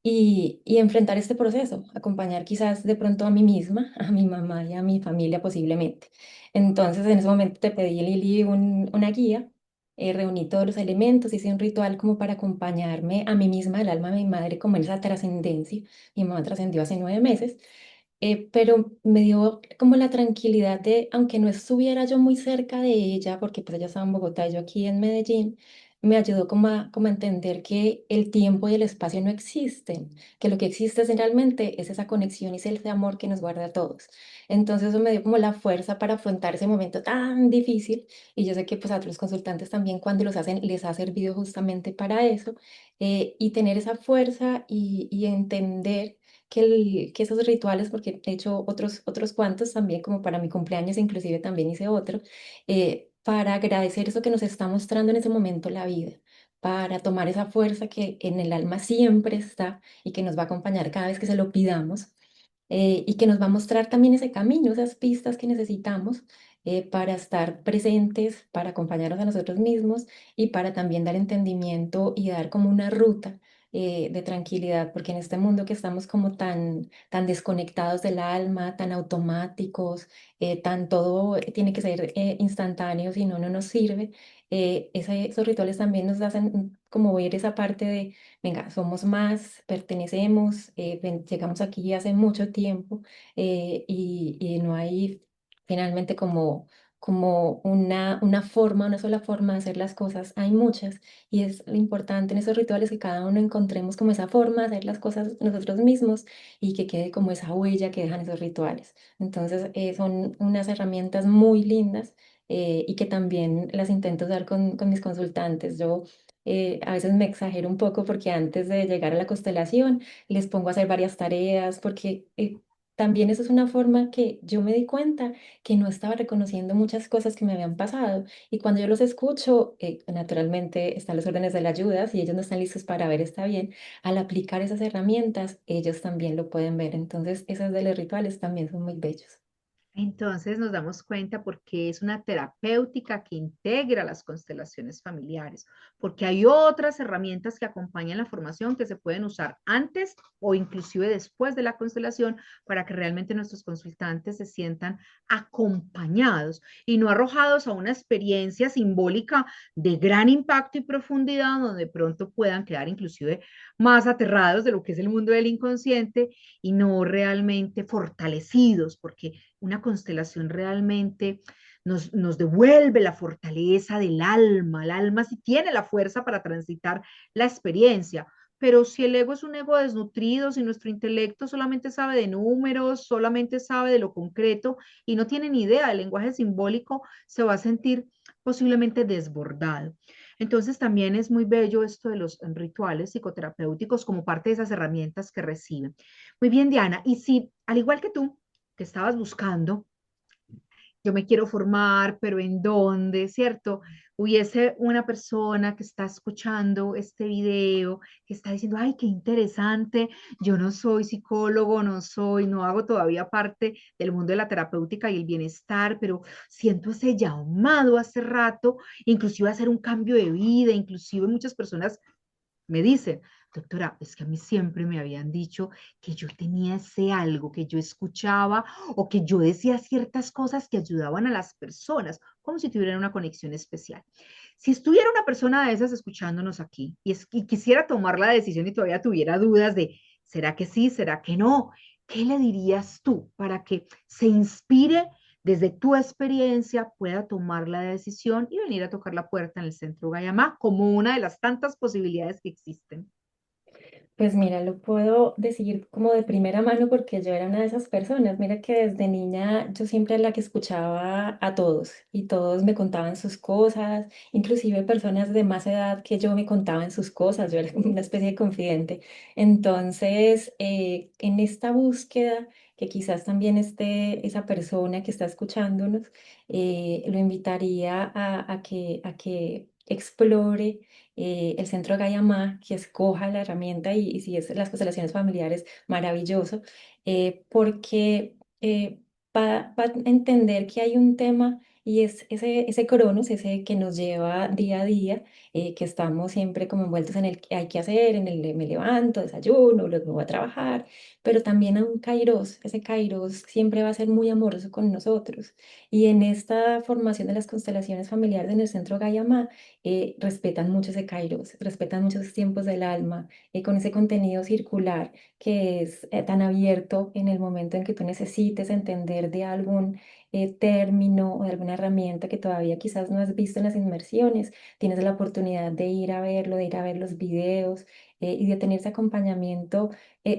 y enfrentar este proceso, acompañar quizás de pronto a mí misma, a mi mamá y a mi familia posiblemente. Entonces en ese momento te pedí, Lili, una guía, reuní todos los elementos, hice un ritual como para acompañarme a mí misma, el alma de mi madre, como en esa trascendencia. Mi mamá trascendió hace 9 meses, pero me dio como la tranquilidad de, aunque no estuviera yo muy cerca de ella, porque pues ella estaba en Bogotá y yo aquí en Medellín, me ayudó como a entender que el tiempo y el espacio no existen, que lo que existe realmente es esa conexión y es ese amor que nos guarda a todos. Entonces eso me dio como la fuerza para afrontar ese momento tan difícil, y yo sé que pues a otros consultantes también cuando los hacen les ha servido justamente para eso, y tener esa fuerza y entender que esos rituales, porque he hecho otros cuantos también, como para mi cumpleaños, inclusive también hice otro, para agradecer eso que nos está mostrando en ese momento la vida, para tomar esa fuerza que en el alma siempre está y que nos va a acompañar cada vez que se lo pidamos, y que nos va a mostrar también ese camino, esas pistas que necesitamos. Para estar presentes, para acompañarnos a nosotros mismos y para también dar entendimiento y dar como una ruta de tranquilidad, porque en este mundo que estamos como tan desconectados del alma, tan automáticos, tan todo tiene que ser instantáneo, si no, no nos sirve. Esos rituales también nos hacen como ver esa parte de, venga, somos más, pertenecemos, llegamos aquí hace mucho tiempo y no hay finalmente como una forma, una sola forma de hacer las cosas. Hay muchas y es lo importante en esos rituales que cada uno encontremos como esa forma de hacer las cosas nosotros mismos y que quede como esa huella que dejan esos rituales. Entonces, son unas herramientas muy lindas y que también las intento usar con mis consultantes. Yo a veces me exagero un poco porque antes de llegar a la constelación les pongo a hacer varias tareas porque también eso es una forma que yo me di cuenta que no estaba reconociendo muchas cosas que me habían pasado y cuando yo los escucho, naturalmente están los órdenes de la ayuda, si ellos no están listos para ver está bien, al aplicar esas herramientas ellos también lo pueden ver, entonces esas de los rituales también son muy bellos. Entonces nos damos cuenta porque es una terapéutica que integra las constelaciones familiares, porque hay otras herramientas que acompañan la formación que se pueden usar antes o inclusive después de la constelación para que realmente nuestros consultantes se sientan acompañados y no arrojados a una experiencia simbólica de gran impacto y profundidad donde de pronto puedan quedar inclusive más aterrados de lo que es el mundo del inconsciente y no realmente fortalecidos, porque una constelación realmente nos devuelve la fortaleza del alma. El alma sí tiene la fuerza para transitar la experiencia, pero si el ego es un ego desnutrido, si nuestro intelecto solamente sabe de números, solamente sabe de lo concreto y no tiene ni idea del lenguaje simbólico, se va a sentir posiblemente desbordado. Entonces también es muy bello esto de los rituales psicoterapéuticos como parte de esas herramientas que reciben. Muy bien, Diana. Y si, al igual que tú, que estabas buscando, yo me quiero formar, pero ¿en dónde? ¿Cierto? Hubiese una persona que está escuchando este video, que está diciendo, ay, qué interesante, yo no soy psicólogo, no hago todavía parte del mundo de la terapéutica y el bienestar, pero siento ese llamado hace rato, inclusive a hacer un cambio de vida, inclusive muchas personas me dicen, doctora, es que a mí siempre me habían dicho que yo tenía ese algo, que yo escuchaba o que yo decía ciertas cosas que ayudaban a las personas, como si tuvieran una conexión especial. Si estuviera una persona de esas escuchándonos aquí y quisiera tomar la decisión y todavía tuviera dudas de, ¿será que sí? ¿Será que no? ¿Qué le dirías tú para que se inspire desde tu experiencia pueda tomar la decisión y venir a tocar la puerta en el centro Gayamá como una de las tantas posibilidades que existen? Pues mira, lo puedo decir como de primera mano porque yo era una de esas personas. Mira que desde niña yo siempre era la que escuchaba a todos y todos me contaban sus cosas, inclusive personas de más edad que yo me contaban sus cosas, yo era como una especie de confidente. Entonces, en esta búsqueda, que quizás también esté esa persona que está escuchándonos, lo invitaría a que explore el centro Gayamá, que escoja la herramienta y si es las constelaciones familiares, maravilloso, porque va a entender que hay un tema y es ese cronos, ese que nos lleva día a día, que estamos siempre como envueltos en el que hay que hacer, en el de me levanto, desayuno, luego me voy a trabajar, pero también a un kairos, ese kairos siempre va a ser muy amoroso con nosotros. Y en esta formación de las constelaciones familiares en el centro Gayamá, respetan mucho ese kairos, respetan mucho esos tiempos del alma, con ese contenido circular que es tan abierto en el momento en que tú necesites entender de algún término o de alguna herramienta que todavía quizás no has visto en las inmersiones, tienes la oportunidad de ir a verlo, de ir a ver los videos y de tener ese acompañamiento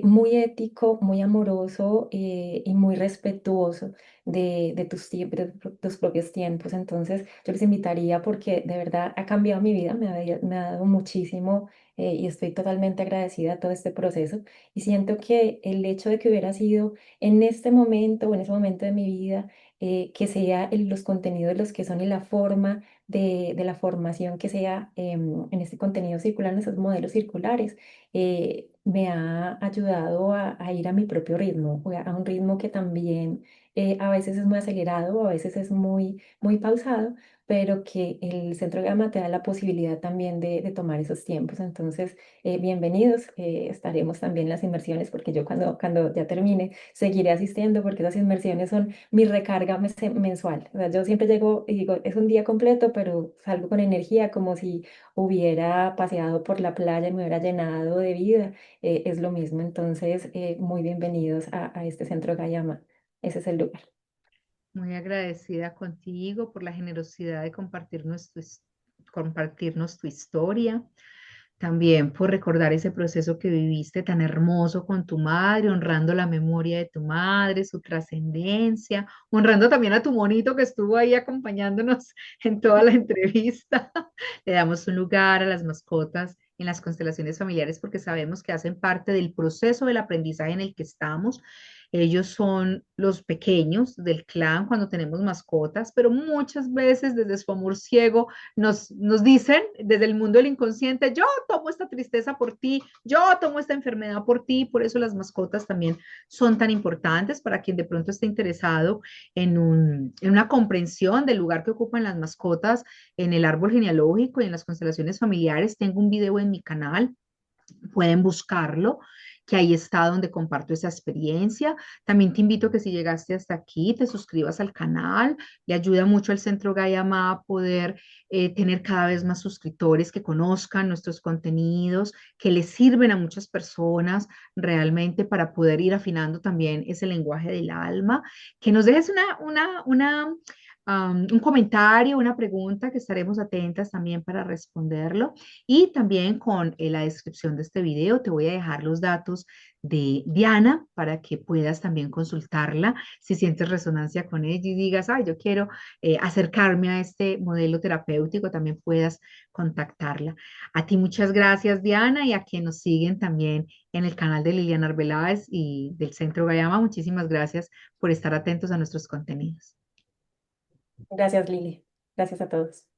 muy ético, muy amoroso y muy respetuoso de tus tiempos, de tus propios tiempos. Entonces, yo les invitaría porque de verdad ha cambiado mi vida, me ha dado muchísimo y estoy totalmente agradecida a todo este proceso. Y siento que el hecho de que hubiera sido en este momento o en ese momento de mi vida, que sea los contenidos los que son y la forma de la formación que sea en este contenido circular, en esos modelos circulares, me ha ayudado a ir a mi propio ritmo, o a un ritmo que también a veces es muy acelerado, a veces es muy pausado, pero que el centro Gama te da la posibilidad también de tomar esos tiempos. Entonces, bienvenidos, estaremos también en las inmersiones, porque yo cuando ya termine seguiré asistiendo, porque esas inmersiones son mi recarga mensual. O sea, yo siempre llego y digo, es un día completo, pero salgo con energía como si hubiera paseado por la playa y me hubiera llenado de vida. Es lo mismo. Entonces, muy bienvenidos a este centro Gayama. Ese es el lugar. Muy agradecida contigo por la generosidad de compartirnos tu historia. También por recordar ese proceso que viviste tan hermoso con tu madre, honrando la memoria de tu madre, su trascendencia, honrando también a tu monito que estuvo ahí acompañándonos en toda la entrevista. Le damos un lugar a las mascotas en las constelaciones familiares porque sabemos que hacen parte del proceso del aprendizaje en el que estamos. Ellos son los pequeños del clan cuando tenemos mascotas, pero muchas veces desde su amor ciego nos dicen desde el mundo del inconsciente, yo tomo esta tristeza por ti, yo tomo esta enfermedad por ti, por eso las mascotas también son tan importantes para quien de pronto esté interesado en una comprensión del lugar que ocupan las mascotas en el árbol genealógico y en las constelaciones familiares. Tengo un video en mi canal, pueden buscarlo, que ahí está donde comparto esa experiencia. También te invito a que si llegaste hasta aquí, te suscribas al canal. Le ayuda mucho al Centro Gayama a poder tener cada vez más suscriptores que conozcan nuestros contenidos, que les sirven a muchas personas realmente para poder ir afinando también ese lenguaje del alma. Que nos dejes un comentario, una pregunta que estaremos atentas también para responderlo. Y también con la descripción de este video te voy a dejar los datos de Diana para que puedas también consultarla si sientes resonancia con ella y digas, ay, yo quiero acercarme a este modelo terapéutico, también puedas contactarla. A ti muchas gracias, Diana, y a quienes nos siguen también en el canal de Liliana Arbeláez y del Centro Gayama. Muchísimas gracias por estar atentos a nuestros contenidos. Gracias, Lili. Gracias a todos.